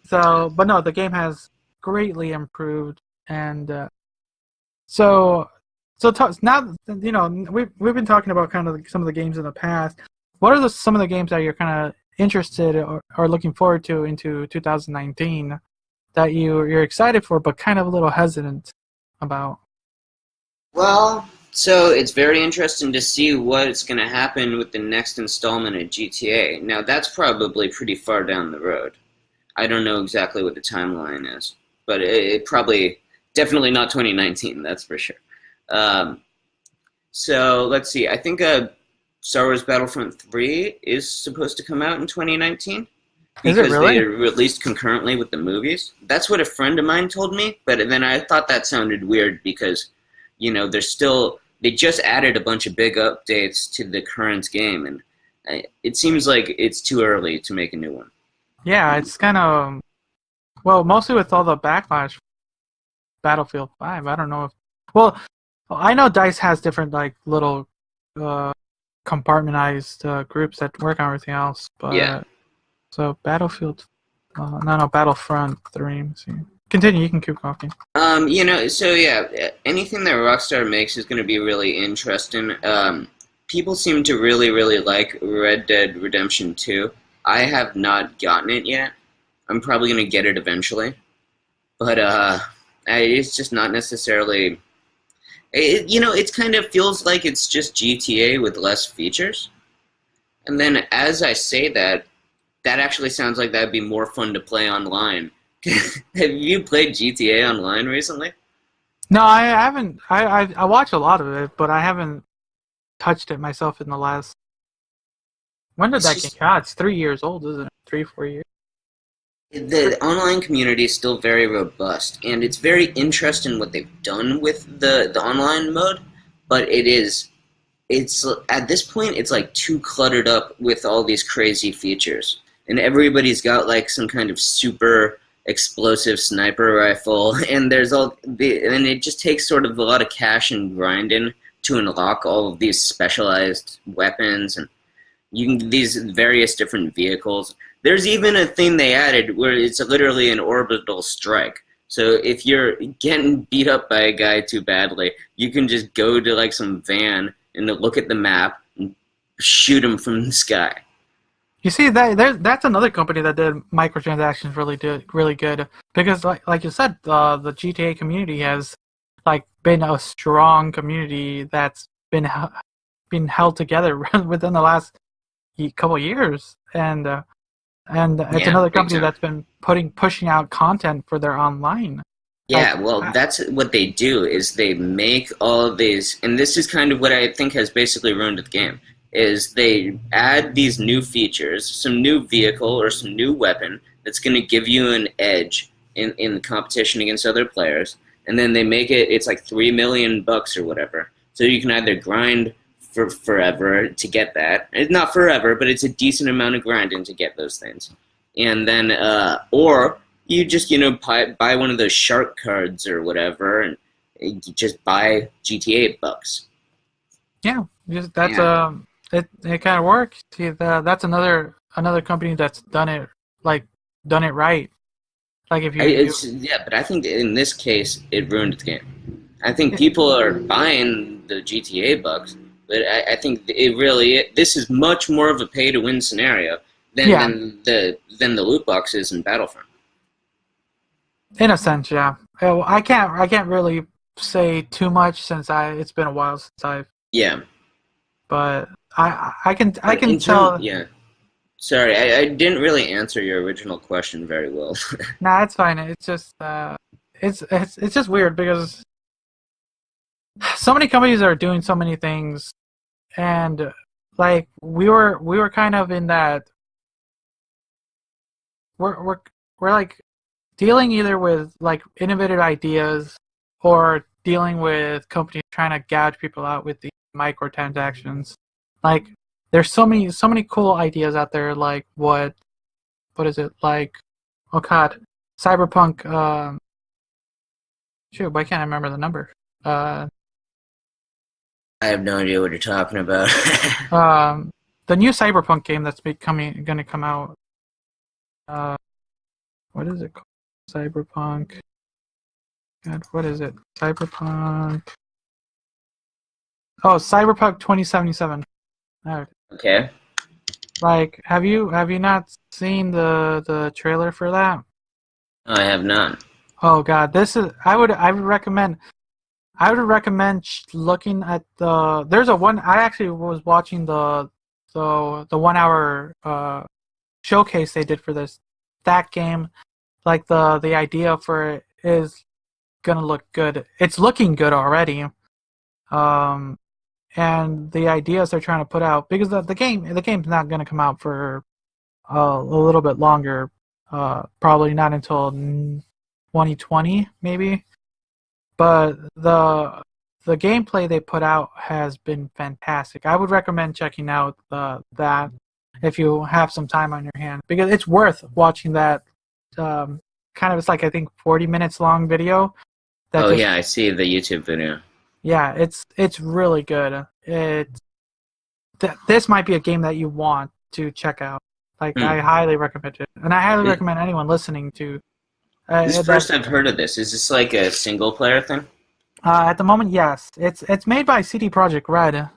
So, but no, the game has greatly improved, and so now we've been talking about kind of some of the games in the past. What are some of the games that you're kind of interested or looking forward to into 2019 that you're excited for, but kind of a little hesitant about? Well, so it's very interesting to see what's going to happen with the next installment of GTA. Now, that's probably pretty far down the road. I don't know exactly what the timeline is, but it probably, definitely not 2019, that's for sure. Um, so let's see. I think Star Wars Battlefront 3 is supposed to come out in 2019 Is it because really? they are released concurrently with the movies. That's what a friend of mine told me, but then I thought that sounded weird because, they just added a bunch of big updates to the current game, and it seems like it's too early to make a new one. Yeah, it's kind of, well, mostly with all the backlash. Battlefield 5. I don't know if, well, I know DICE has different like little compartmentalized groups that work on everything else, but Yeah. so Battlefield, no, Battlefront 3. Let's see. Continue. You can keep talking. So yeah, anything that Rockstar makes is going to be really interesting. People seem to really, really like Red Dead Redemption 2. I have not gotten it yet. I'm probably going to get it eventually. But it's just not necessarily... it kind of feels like it's just GTA with less features. And then as I say that, that actually sounds like that'd be more fun to play online. Have you played GTA Online recently? No, I haven't. I watch a lot of it, but I haven't touched it myself in the last. When did It's that just game? God, it's 3 years old, isn't it? 3, 4 years. the online community is still very robust, and it's very interesting what they've done with the online mode. But it's at this point it's like too cluttered up with all these crazy features, and everybody's got like some kind of super explosive sniper rifle, and and it just takes sort of a lot of cash and grinding to unlock all of these specialized weapons and these various different vehicles. There's even a thing they added where it's literally an orbital strike. So if you're getting beat up by a guy too badly, you can just go to like some van and look at the map and shoot him from the sky. You see that's another company that did microtransactions really good because like you said, the GTA community has like been a strong community that's been held together within the last couple years, and it's Yeah, another big company time. that's been pushing out content for their online. Like, Yeah, well, that's what they do is they make all of these, and this is kind of what I think has basically ruined the game, is they add these new features, some new vehicle or some new weapon that's going to give you an edge in the competition against other players, and then they make it's like $3 million or whatever. So you can either grind for forever to get that. It's not forever, but it's a decent amount of grinding to get those things. And then, or you just buy one of those shark cards or whatever, and you just buy GTA bucks. yeah, that's Yeah, it kind of works. See, that's another company that's done it right. Like if you but I think in this case it ruined the game. I think people are buying the GTA bucks, but I think this is much more of a pay to win scenario than yeah, the loot boxes in Battlefront. in a sense, yeah. Well, I can't really say too much since it's been a while since I've, Yeah, but I but can in terms, tell. yeah. Sorry, I didn't really answer your original question very well. Nah, it's fine. It's just it's just weird because so many companies are doing so many things, and like we were kind of in that we're we're like dealing either with like innovative ideas or dealing with companies trying to gouge people out with the microtransactions. Like there's so many cool ideas out there. Like what is it like? Oh God, Cyberpunk. Shoot, why can't I remember the number? Uh, I have no idea what you're talking about. um, the new Cyberpunk game that's going to come out. Uh, what is it called? Cyberpunk. God, what is it? Cyberpunk. Oh, Cyberpunk 2077. Alright. Okay. Like, have you not seen the trailer for that? No, I have not. Oh God, this is I would recommend looking at the. There's a one. I actually was watching the 1 hour showcase they did for this. That game, like the idea for it is gonna look good. It's looking good already. Um, and the ideas they're trying to put out, because the game's not gonna come out for a little bit longer. Probably not until 2020 maybe. But the gameplay they put out has been fantastic. I would recommend checking out that if you have some time on your hand, because it's worth watching that. Kind of, it's like I think 40 minutes long video. That Oh just yeah, I see the YouTube video. Yeah, it's really good. This might be a game that you want to check out. Like, Hmm. I highly recommend it, and I highly This recommend anyone listening to this is that. first I've heard of this. Is this like a single player thing? At the moment, yes, it's made by CD Projekt Red.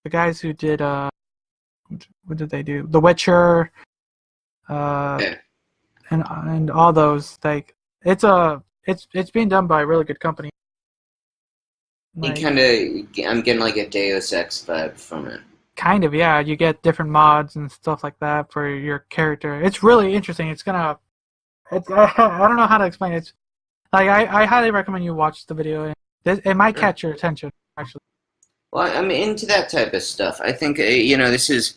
The guys who did what did they do? The Witcher, uh, Yeah. and all those. Like, it's being done by a really good company. It Like, kind of, I'm getting like a Deus Ex vibe from it. kind of, yeah. You get different mods and stuff like that for your character. It's really interesting. It's gonna. It's I don't know how to explain it. It's like I highly recommend you watch the video. It might Sure. catch your attention actually. Well, I'm into that type of stuff. I think this is.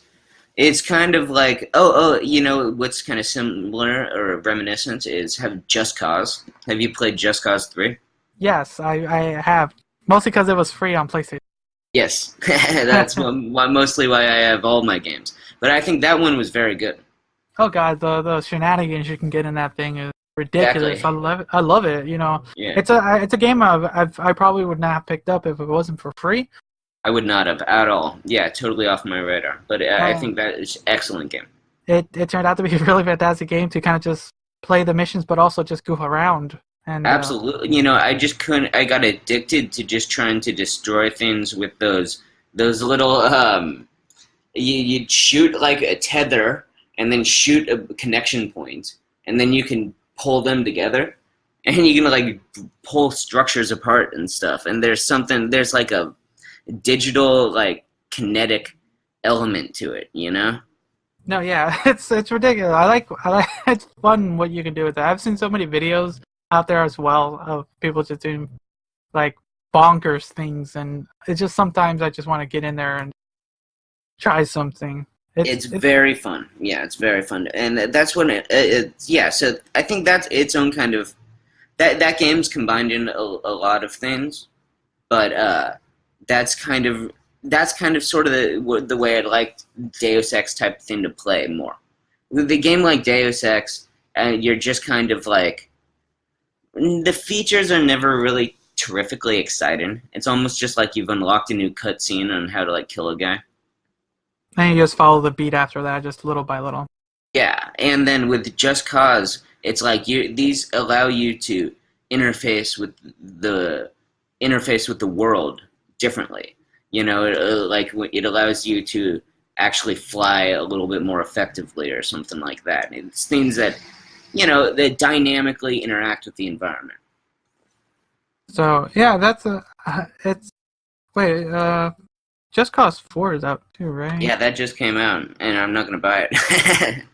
It's kind of like what's kind of similar or reminiscent is have Just Cause. Have you played Just Cause 3? Yes, I have, mostly because it was free on PlayStation. Yes, that's mostly why I have all my games. But I think that one was very good. Oh God, the shenanigans you can get in that thing is ridiculous. Exactly. I love it. I love it. You know, Yeah. it's a game I probably would not have picked up if it wasn't for free. I would not have at all. Yeah, totally off my radar. But I Uh, think that is excellent game. it turned out to be a really fantastic game to kind of just play the missions, but also just goof around. And Absolutely. I just couldn't. I got addicted to just trying to destroy things with those little. You'd shoot like a tether and then shoot a connection point, and then you can pull them together, and you can like pull structures apart and stuff. And there's like a digital like kinetic element to it. no, yeah, it's ridiculous. I like it's fun what you can do with that. I've seen so many videos out there as well of people just doing like bonkers things, and it's just sometimes I just want to get in there and try something. It's very fun. Yeah, it's very fun, and that's when yeah. So I think that's its own kind of that game's combined in a lot of things, but that's kind of sort of the way I'd like Deus Ex type thing to play more. With a game like Deus Ex, you're just kind of like the features are never really terrifically exciting. It's almost just like you've unlocked a new cutscene on how to like kill a guy. And you just follow the beat after that, just little by little. Yeah, and then with Just Cause, it's like these allow you to interface with the world differently. It allows you to actually fly a little bit more effectively or something like that. It's things that that dynamically interact with the environment. So yeah, that's it's wait, Just Cause 4 is out too, right? Yeah, that just came out, and I'm not gonna buy it.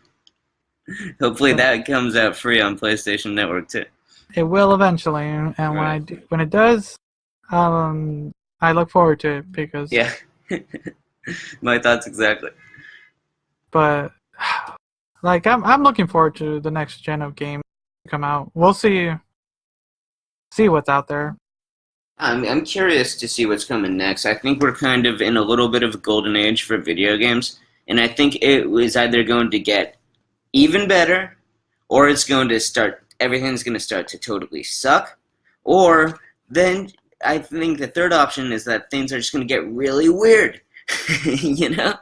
Hopefully, that comes out free on PlayStation Network too. It will eventually, and Right. when it does, I look forward to it because. Yeah, my thoughts exactly. But like I'm looking forward to the next gen of game to come out. We'll see what's out there. I'm curious to see what's coming next. I think we're kind of in a little bit of a golden age for video games, and I think it was either going to get even better, or it's going to start. Everything's going to start to totally suck, or then I think the third option is that things are just going to get really weird. you know,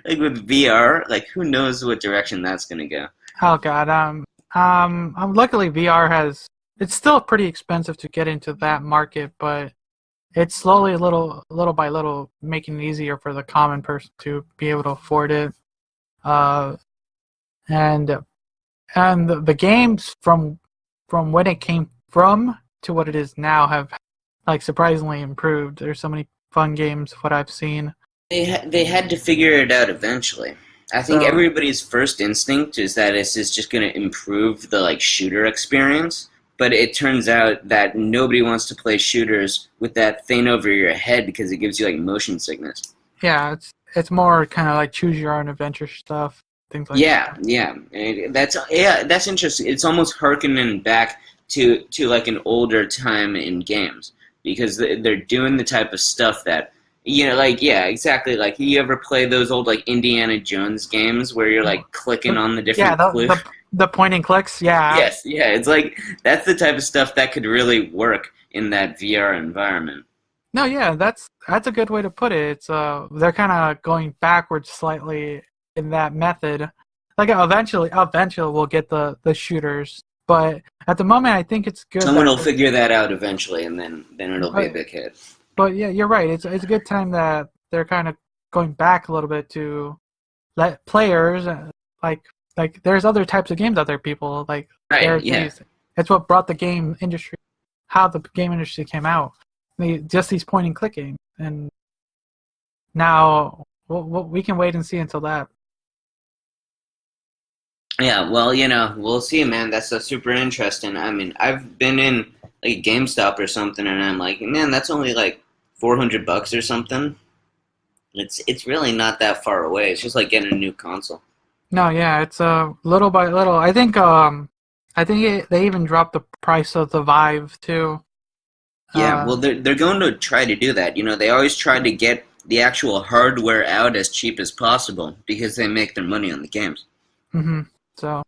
like with VR, like who knows what direction that's going to go. Oh God, luckily VR has. It's still pretty expensive to get into that market, but it's slowly, little by little, making it easier for the common person to be able to afford it. Uh, and the games from when it came from to what it is now have like surprisingly improved. There's so many fun games. What I've seen. They had to figure it out eventually. I think So everybody's first instinct is that this is just going to improve the like shooter experience, but it turns out that nobody wants to play shooters with that thing over your head because it gives you like motion sickness. yeah, it's more kind of like choose your own adventure stuff, things like Yeah, that. yeah, that's interesting. It's almost harkening back to like an older time in games because they're doing the type of stuff that like yeah, exactly. Like you ever play those old like Indiana Jones games where you're like clicking on the Yeah, different clues? the point and clicks. Yeah, Yes, yeah, it's like that's the type of stuff that could really work in that VR environment. no, yeah, that's a good way to put it. It's they're kind of going backwards slightly in that method. Like eventually we'll get the shooters, but at the moment I think it's good Someone that. will figure that out eventually, and then it'll be a But, big hit. but yeah, you're right. It's a good time that they're kind of going back a little bit to let players like there's other types of games out there. People like Right? there's Yeah. these. It's what brought the game industry, how the game industry came out. Just these point and click games, and now we can wait and see until that. Yeah, well, we'll see, man. That's super interesting. I mean, I've been in like GameStop or something, and I'm like, man, that's only like $400 or something. It's really not that far away. It's just like getting a new console. No, yeah, it's little by little. I think they even dropped the price of the Vive too. Yeah, well, Uh, they're going to try to do that. They always try to get the actual hardware out as cheap as possible because they make their money on the games. hmm So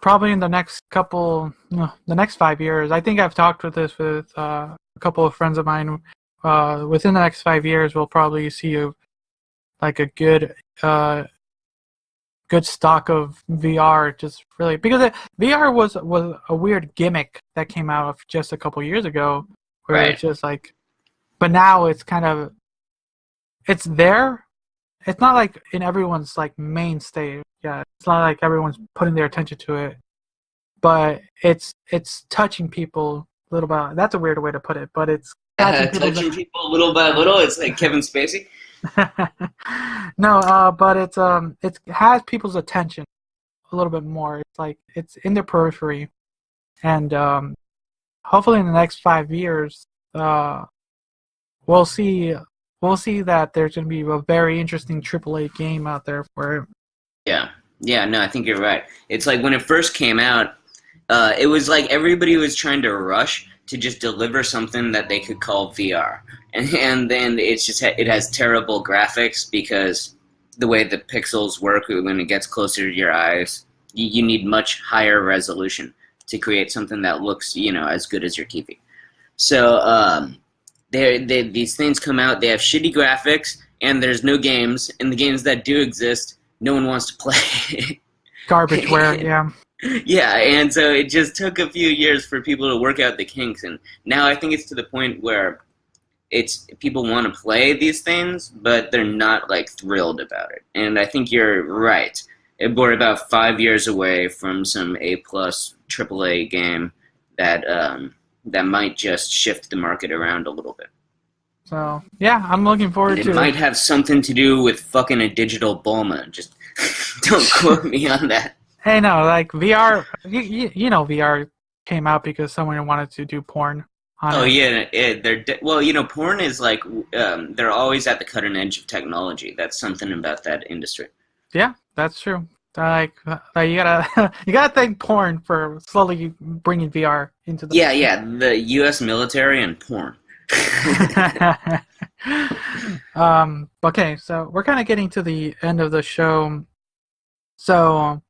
probably in the next couple, no, the next 5 years. I think I've talked with this with a couple of friends of mine. Within the next 5 years, we'll probably see like a uh, good stock of VR. Just really because VR was a weird gimmick that came out of just a couple years ago, where it's Right. just like, but now it's kind of it's there. It's not like in everyone's like mainstay. Yeah, it's not like everyone's putting their attention to it, but it's touching people a little bit. That's a weird way to put it, but it's catching people's. Touching people little by little. It's like Kevin Spacey. No, but it has people's attention a little bit more. It's like it's in the periphery, and hopefully in the next 5 years, uh, we'll see we'll see that there's going to be a very interesting AAA game out there for it. Yeah. Yeah, no, I think you're right. It's like when it first came out, it was like everybody was trying to rush to just deliver something that they could call VR, and then it has terrible graphics because the way the pixels work when it gets closer to your eyes, you need much higher resolution to create something that looks as good as your TV. So these things come out, they have shitty graphics, and there's no games, and the games that do exist, no one wants to play. Garbageware, yeah. Yeah, and so it just took a few years for people to work out the kinks, and now I think it's to the point where it's people want to play these things, but they're not like thrilled about it. And I think you're right. We're about 5 years away from some A+ AAA game that might just shift the market around a little bit. So yeah, I'm looking And forward it to it. might have something to do with fucking a digital Bulma. Just don't quote me on that. Hey, no, like VR, you know VR came out because someone wanted to do porn on Oh it. yeah, well, porn is like they're always at the cutting edge of technology. That's something about that industry. Yeah, that's true. Like you gotta you gotta thank porn for slowly bringing VR into the. Yeah, yeah, the U.S. military and porn. Okay, so we're kind of getting to the end of the show. So,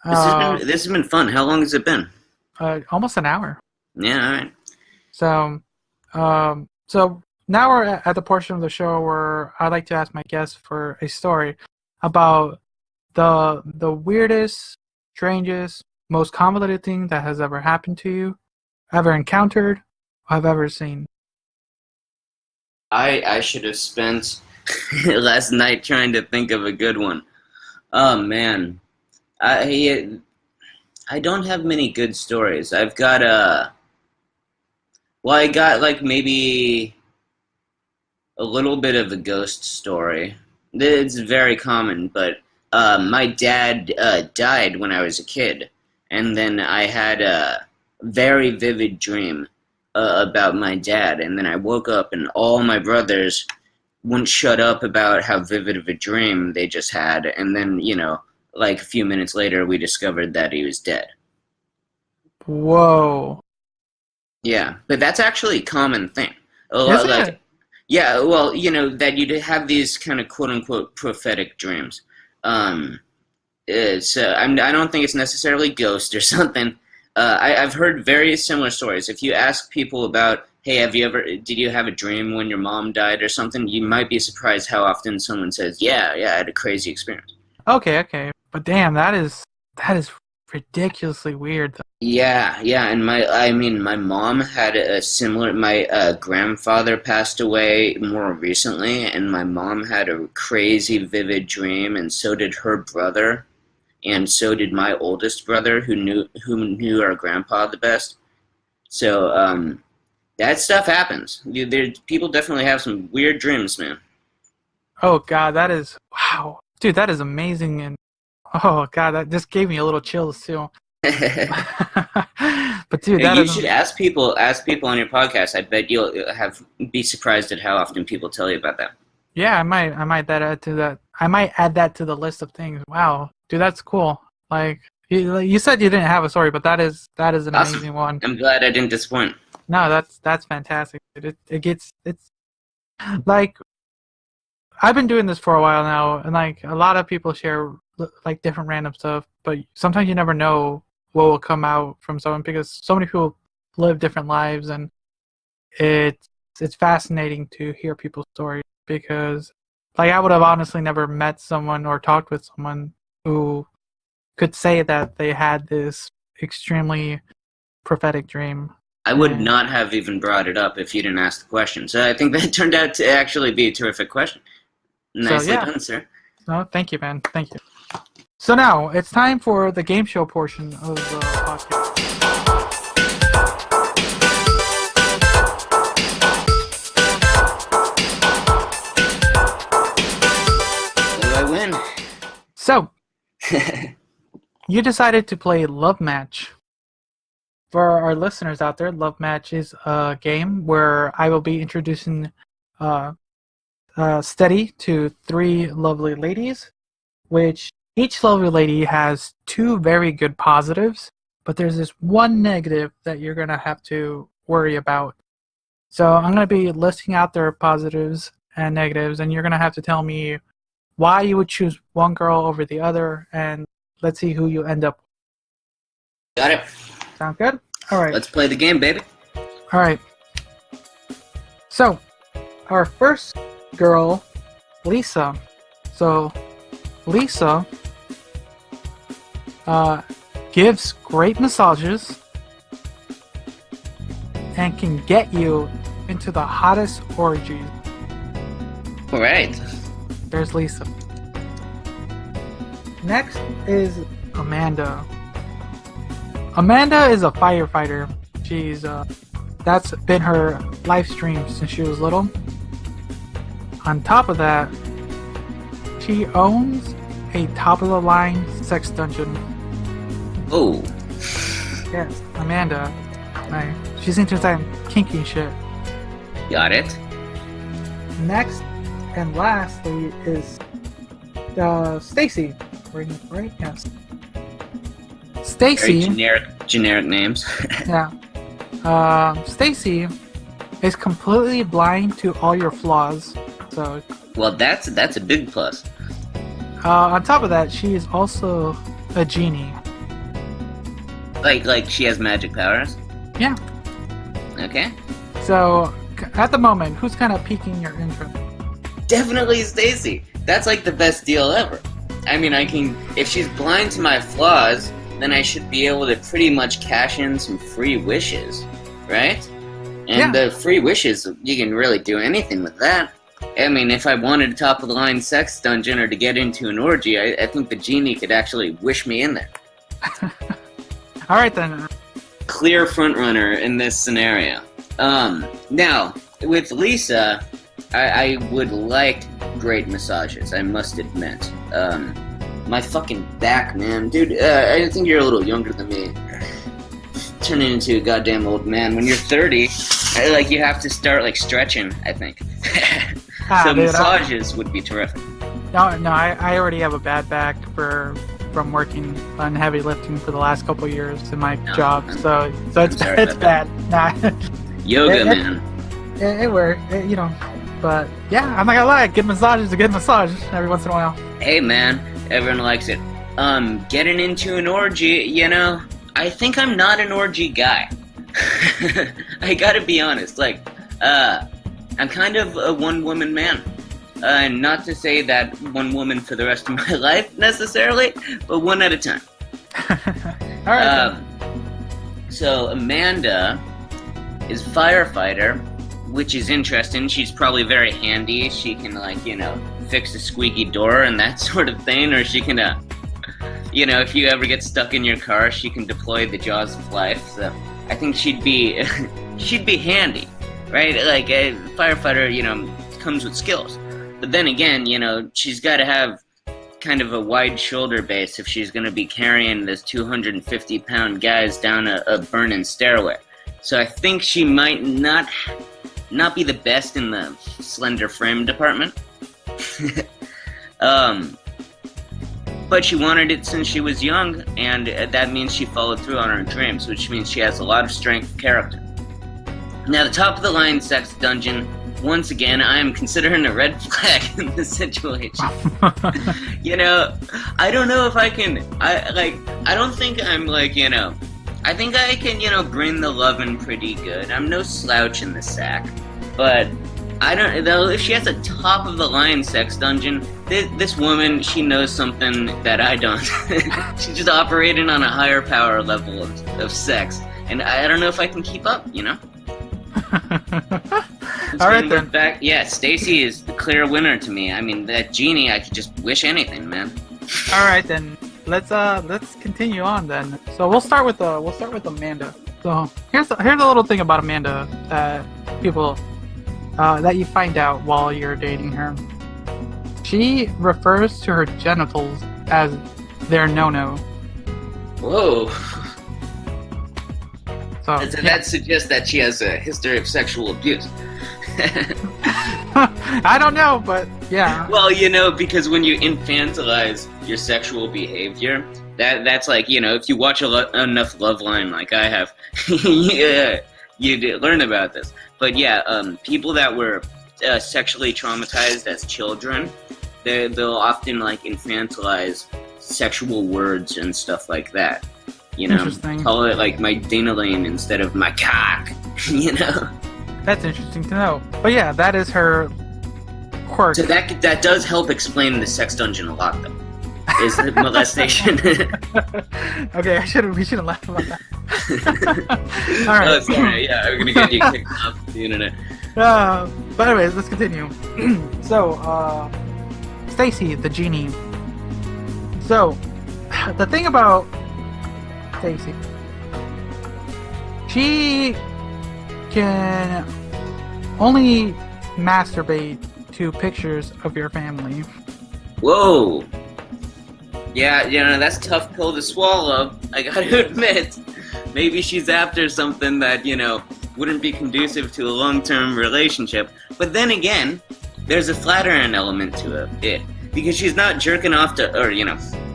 This has been fun. How long has it been? almost an hour. Yeah, all right. So, so now we're at the portion of the show where I like to ask my guests for a story about the weirdest, strangest, most convoluted thing that has ever happened to you, ever encountered, or have ever seen. I should have spent last night trying to think of a good one. Oh man, I don't have many good stories. I've got well, I got like maybe a little bit of a ghost story. It's very common, but my dad died when I was a kid, and then I had a very vivid dream about my dad, and then I woke up and all my brothers wouldn't shut up about how vivid of a dream they just had, and then, like a few minutes later, we discovered that he was dead. Whoa. Yeah, but that's actually a common thing. A Is lot, like, it? yeah, well, that you'd have these kind of quote unquote prophetic dreams. Um, I don't think it's necessarily ghost or something. I've heard very similar stories. If you ask people about, hey, did you have a dream when your mom died or something? You might be surprised how often someone says, yeah, I had a crazy experience. Okay. But damn, that is ridiculously weird. Yeah, and my mom had a similar. My grandfather passed away more recently, and my mom had a crazy vivid dream, and so did her brother, and so did my oldest brother, who knew our grandpa the best. So that stuff happens. People definitely have some weird dreams, man. Oh god, that is wow. Dude, that is amazing and oh god, that just gave me a little chills too. But dude, that You is should ask people on your podcast. I bet you'll be surprised at how often people tell you about that. yeah, I might add to that. I might add that to the list of things. Wow. Dude, that's cool. Like you said you didn't have a story, but that is an Awesome. amazing one. I'm glad I didn't disappoint. No, that's fantastic. It's like I've been doing this for a while now, and like a lot of people share like different random stuff, but sometimes you never know what will come out from someone because so many people live different lives, and it's fascinating to hear people's stories because like I would have honestly never met someone or talked with someone who could say that they had this extremely prophetic dream. I would not have even brought it up if you didn't ask the question. So I think that turned out to actually be a terrific question. Nicely done, sir. No, thank you, man. Thank you. So now it's time for the game show portion of the podcast. What do I win? So you decided to play Love Match. For our listeners out there, Love Match is a game where I will be introducing Steady to 3 lovely ladies, which each lovely lady has 2 very good positives, but there's this one negative that you're going to have to worry about. So I'm going to be listing out their positives and negatives, and you're going to have to tell me why you would choose one girl over the other, and let's see who you end up with. Got it. Sound good? All right. Let's play the game, baby. All right. So, our first girl, Lisa. So, Lisa gives great massages and can get you into the hottest orgies. All right. There's Lisa. Next is Amanda. Amanda is a firefighter. She's that's been her life stream since she was little. On top of that, she owns a top-of-the-line sex dungeon. Oh. Yes, Amanda. Right. She's into that kinky shit. Got it. Next and lastly is Stacy. Right? Yes. Very Stacy. generic names. Yeah. Stacy is completely blind to all your flaws. So. Well, that's a big plus. On top of that, she is also a genie. Like she has magic powers. Yeah. Okay. So at the moment, who's kind of piquing your interest? Definitely Stacy. That's like the best deal ever. I mean, if she's blind to my flaws, then I should be able to pretty much cash in some free wishes, right? And the free wishes, you can really do anything with that. I mean, if I wanted a top-of-the-line sex dungeon or to get into an orgy, I think the genie could actually wish me in there. All right, then. Clear frontrunner in this scenario. Now, with Lisa, I would like great massages, I must admit. My fucking back, man. Dude, I think you're a little younger than me. Turning into a goddamn old man. When you're 30, you have to start, stretching, I think. So dude, massages would be terrific. No, I already have a bad back from working on heavy lifting for the last couple of years in my job, so it's bad. Nah. Yoga, man. It works, but yeah, I'm not gonna lie, good massage is a good massage every once in a while. Hey man, everyone likes it. Getting into an orgy, I think I'm not an orgy guy. I gotta be honest, I'm kind of a one-woman man. Not to say that one woman for the rest of my life, necessarily, but one at a time. All right. So Amanda is a firefighter, which is interesting. She's probably very handy. She can, fix a squeaky door and that sort of thing, or she can, if you ever get stuck in your car, she can deploy the jaws of life. So I think she'd be handy, right? Like a firefighter, comes with skills. But then again, she's got to have kind of a wide shoulder base if she's going to be carrying this 250-pound guys down a burning stairway. So I think she might not be the best in the slender frame department. But she wanted it since she was young, and that means she followed through on her dreams, which means she has a lot of strength of character. Now, the top-of-the-line sex dungeon, once again, I am considering a red flag in this situation. I don't know if I can, I don't think I'm I think I can, bring the lovin' pretty good. I'm no slouch in the sack, but I don't, though, if she has a top-of-the-line sex dungeon, this woman, she knows something that I don't. She's just operating on a higher power level of sex, and I don't know if I can keep up, All right, then. Yeah, Stacy is the clear winner to me. I mean, that genie, I could just wish anything, man. All right, then. Let's continue on then. So we'll start with Amanda. So here's a little thing about Amanda that people that you find out while you're dating her. She refers to her genitals as their no-no. Whoa. So that suggests that she has a history of sexual abuse. I don't know, but yeah. Well, because when you infantilize your sexual behavior, that's if you watch enough Loveline like I have, you'd learn about this. But yeah, people that were sexually traumatized as children, they'll often infantilize sexual words and stuff like that. Interesting. Call it my ding-a-ling instead of my cock. That's interesting to know. But yeah, that is her quirk. So that does help explain the sex dungeon a lot, though. Is the molestation? Okay, we shouldn't laugh about that. All right. Oh, sorry. Yeah, we're gonna get you kicked off the internet. But anyways, let's continue. So, Stacy, the genie. So, the thing about Stacy, she can only masturbate to pictures of your family. Whoa. Yeah, that's a tough pill to swallow, I gotta admit. Maybe she's after something that, wouldn't be conducive to a long-term relationship. But then again, there's a flattering element to it. Because she's not jerking off to, or,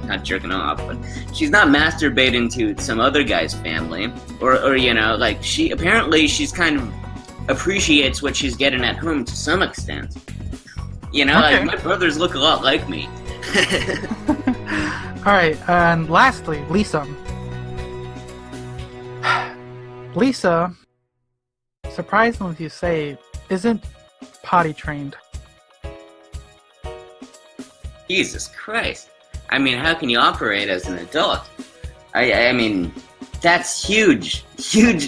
not jerking off, but she's not masturbating to some other guy's family. Or she's kind of appreciates what she's getting at home to some extent. Okay. My brothers look a lot like me. Alright, and lastly, Lisa. Lisa, surprisingly you say, isn't potty trained. Jesus Christ. I mean, how can you operate as an adult? I mean, That's huge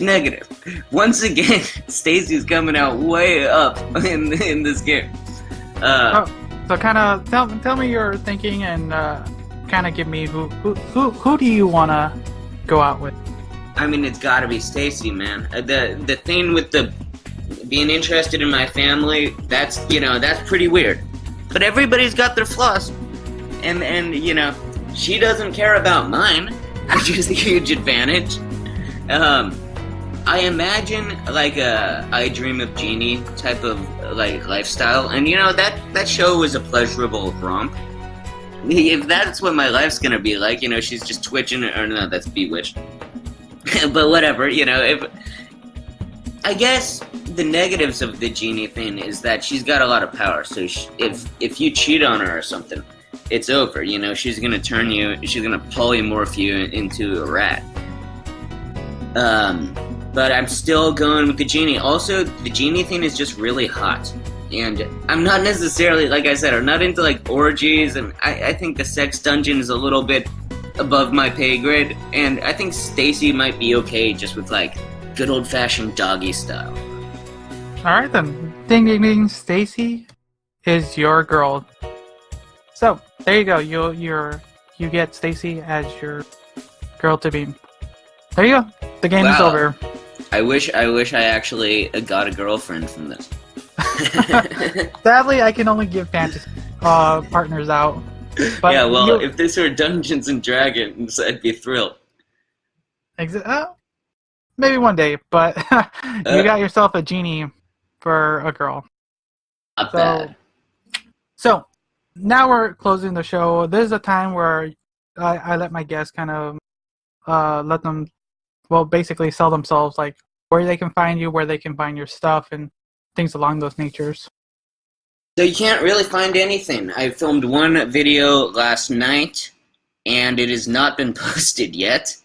negative. Once again, Stacy's coming out way up in this game. So kind of tell me your thinking and kind of give me who do you want to go out with? I mean, it's got to be Stacy, man. The thing with the being interested in my family, that's pretty weird. But everybody's got their flaws, and she doesn't care about mine, which is a huge advantage. I imagine like a I Dream of Jeannie type of like lifestyle, and that show was a pleasurable romp. If that's what my life's gonna be like, she's just twitching, or no, that's Bewitched. But whatever, if I guess the negatives of the Jeannie thing is that she's got a lot of power. So if you cheat on her or something, it's over. She's gonna she's gonna polymorph you into a rat. But I'm still going with the Genie. Also, the Genie thing is just really hot. And I'm not necessarily, like I said, I'm not into like orgies, and I think the sex dungeon is a little bit above my pay grade, and I think Stacy might be okay just with like good old-fashioned doggy style. Alright then. Ding ding ding, Stacy is your girl. So, there you go. You get Stacy as your girl to be. There you go. The game is over. I wish I actually got a girlfriend from this. Sadly, I can only give fantasy partners out. But yeah, well, if this were Dungeons and Dragons, I'd be thrilled. Maybe one day, but you got yourself a Genie for a girl. Not bad. So, now we're closing the show. This is a time where I let my guests kind of let them, basically sell themselves, like where they can find you, where they can find your stuff, and things along those natures. So you can't really find anything. I filmed one video last night, and it has not been posted yet.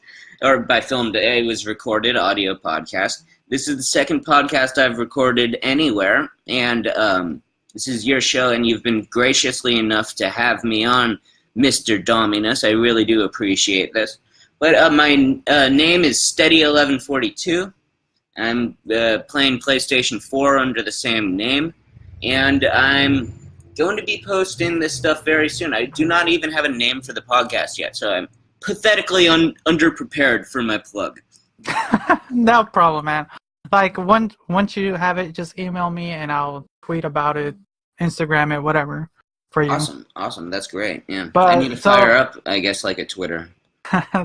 Or by filmed, it was recorded, audio podcast. This is the second podcast I've recorded anywhere, and this is your show, and you've been graciously enough to have me on, Mr. Dominus. I really do appreciate this. But my name is Steady1142. I'm playing PlayStation 4 under the same name, and I'm going to be posting this stuff very soon. I do not even have a name for the podcast yet, so I'm pathetically underprepared for my plug. No problem, man. Like, once you have it, just email me, and I'll tweet about it, Instagram it, whatever, for you. Awesome. That's great, yeah. But, I need to fire up, I guess, like a Twitter.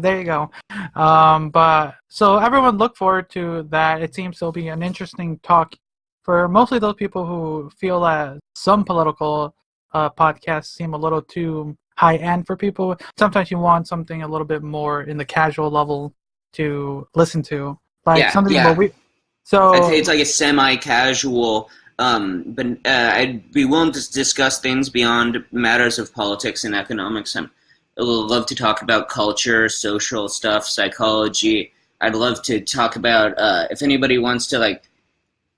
There you go. But so everyone look forward to that. It seems to be an interesting talk for mostly those people who feel that some political podcasts seem a little too high end for people. Sometimes you want something a little bit more in the casual level to listen to, like something where we. So I'd say it's like a semi-casual. But I'd be willing to discuss things beyond matters of politics and economics. I love to talk about culture, social stuff, psychology. I'd love to talk about if anybody wants to like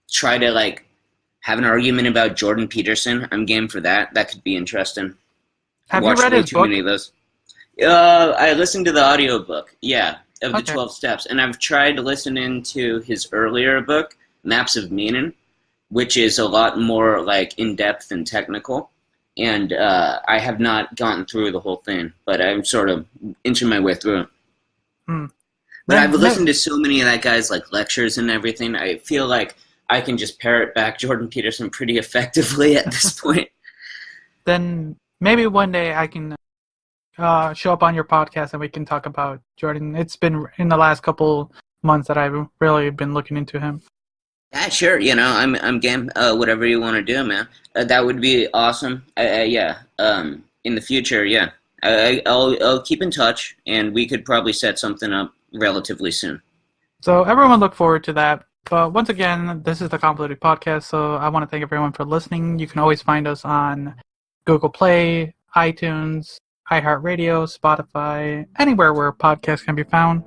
try to like have an argument about Jordan Peterson. I'm game for that. That could be interesting. Have you read his book? Many of those. I listened to the audiobook, of the 12 Steps, and I've tried to listen into his earlier book, Maps of Meaning, which is a lot more like in depth and technical. And I have not gotten through the whole thing, but I'm sort of inching my way through it. But I've listened to so many of that guy's like lectures and everything. I feel like I can just parrot back Jordan Peterson pretty effectively at this point. Then maybe one day I can show up on your podcast and we can talk about Jordan. It's been in the last couple months that I've really been looking into him. Yeah, sure. I'm game. Whatever you want to do, man. That would be awesome. In the future, yeah. I'll keep in touch, and we could probably set something up relatively soon. So everyone look forward to that. But once again, this is the Convoluted Podcast, so I want to thank everyone for listening. You can always find us on Google Play, iTunes, iHeartRadio, Spotify, anywhere where podcasts can be found.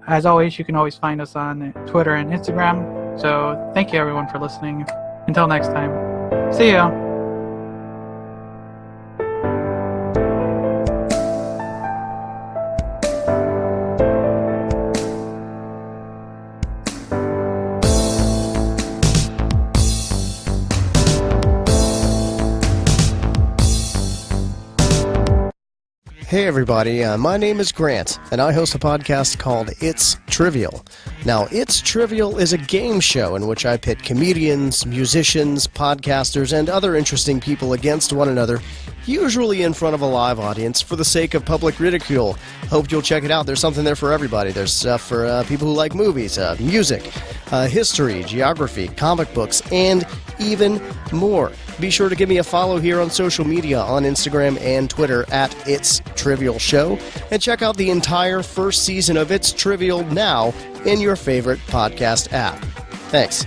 As always, you can always find us on Twitter and Instagram. So thank you everyone for listening. Until next time. See ya. Hey everybody, my name is Grant, and I host a podcast called It's Trivial. Now, It's Trivial is a game show in which I pit comedians, musicians, podcasters, and other interesting people against one another, usually in front of a live audience for the sake of public ridicule. Hope you'll check it out. There's something there for everybody. There's stuff for people who like movies, music, history, geography, comic books, and even more. Be sure to give me a follow here on social media on Instagram and Twitter at It's Trivial Show, and check out the entire first season of It's Trivial now in your favorite podcast app. Thanks.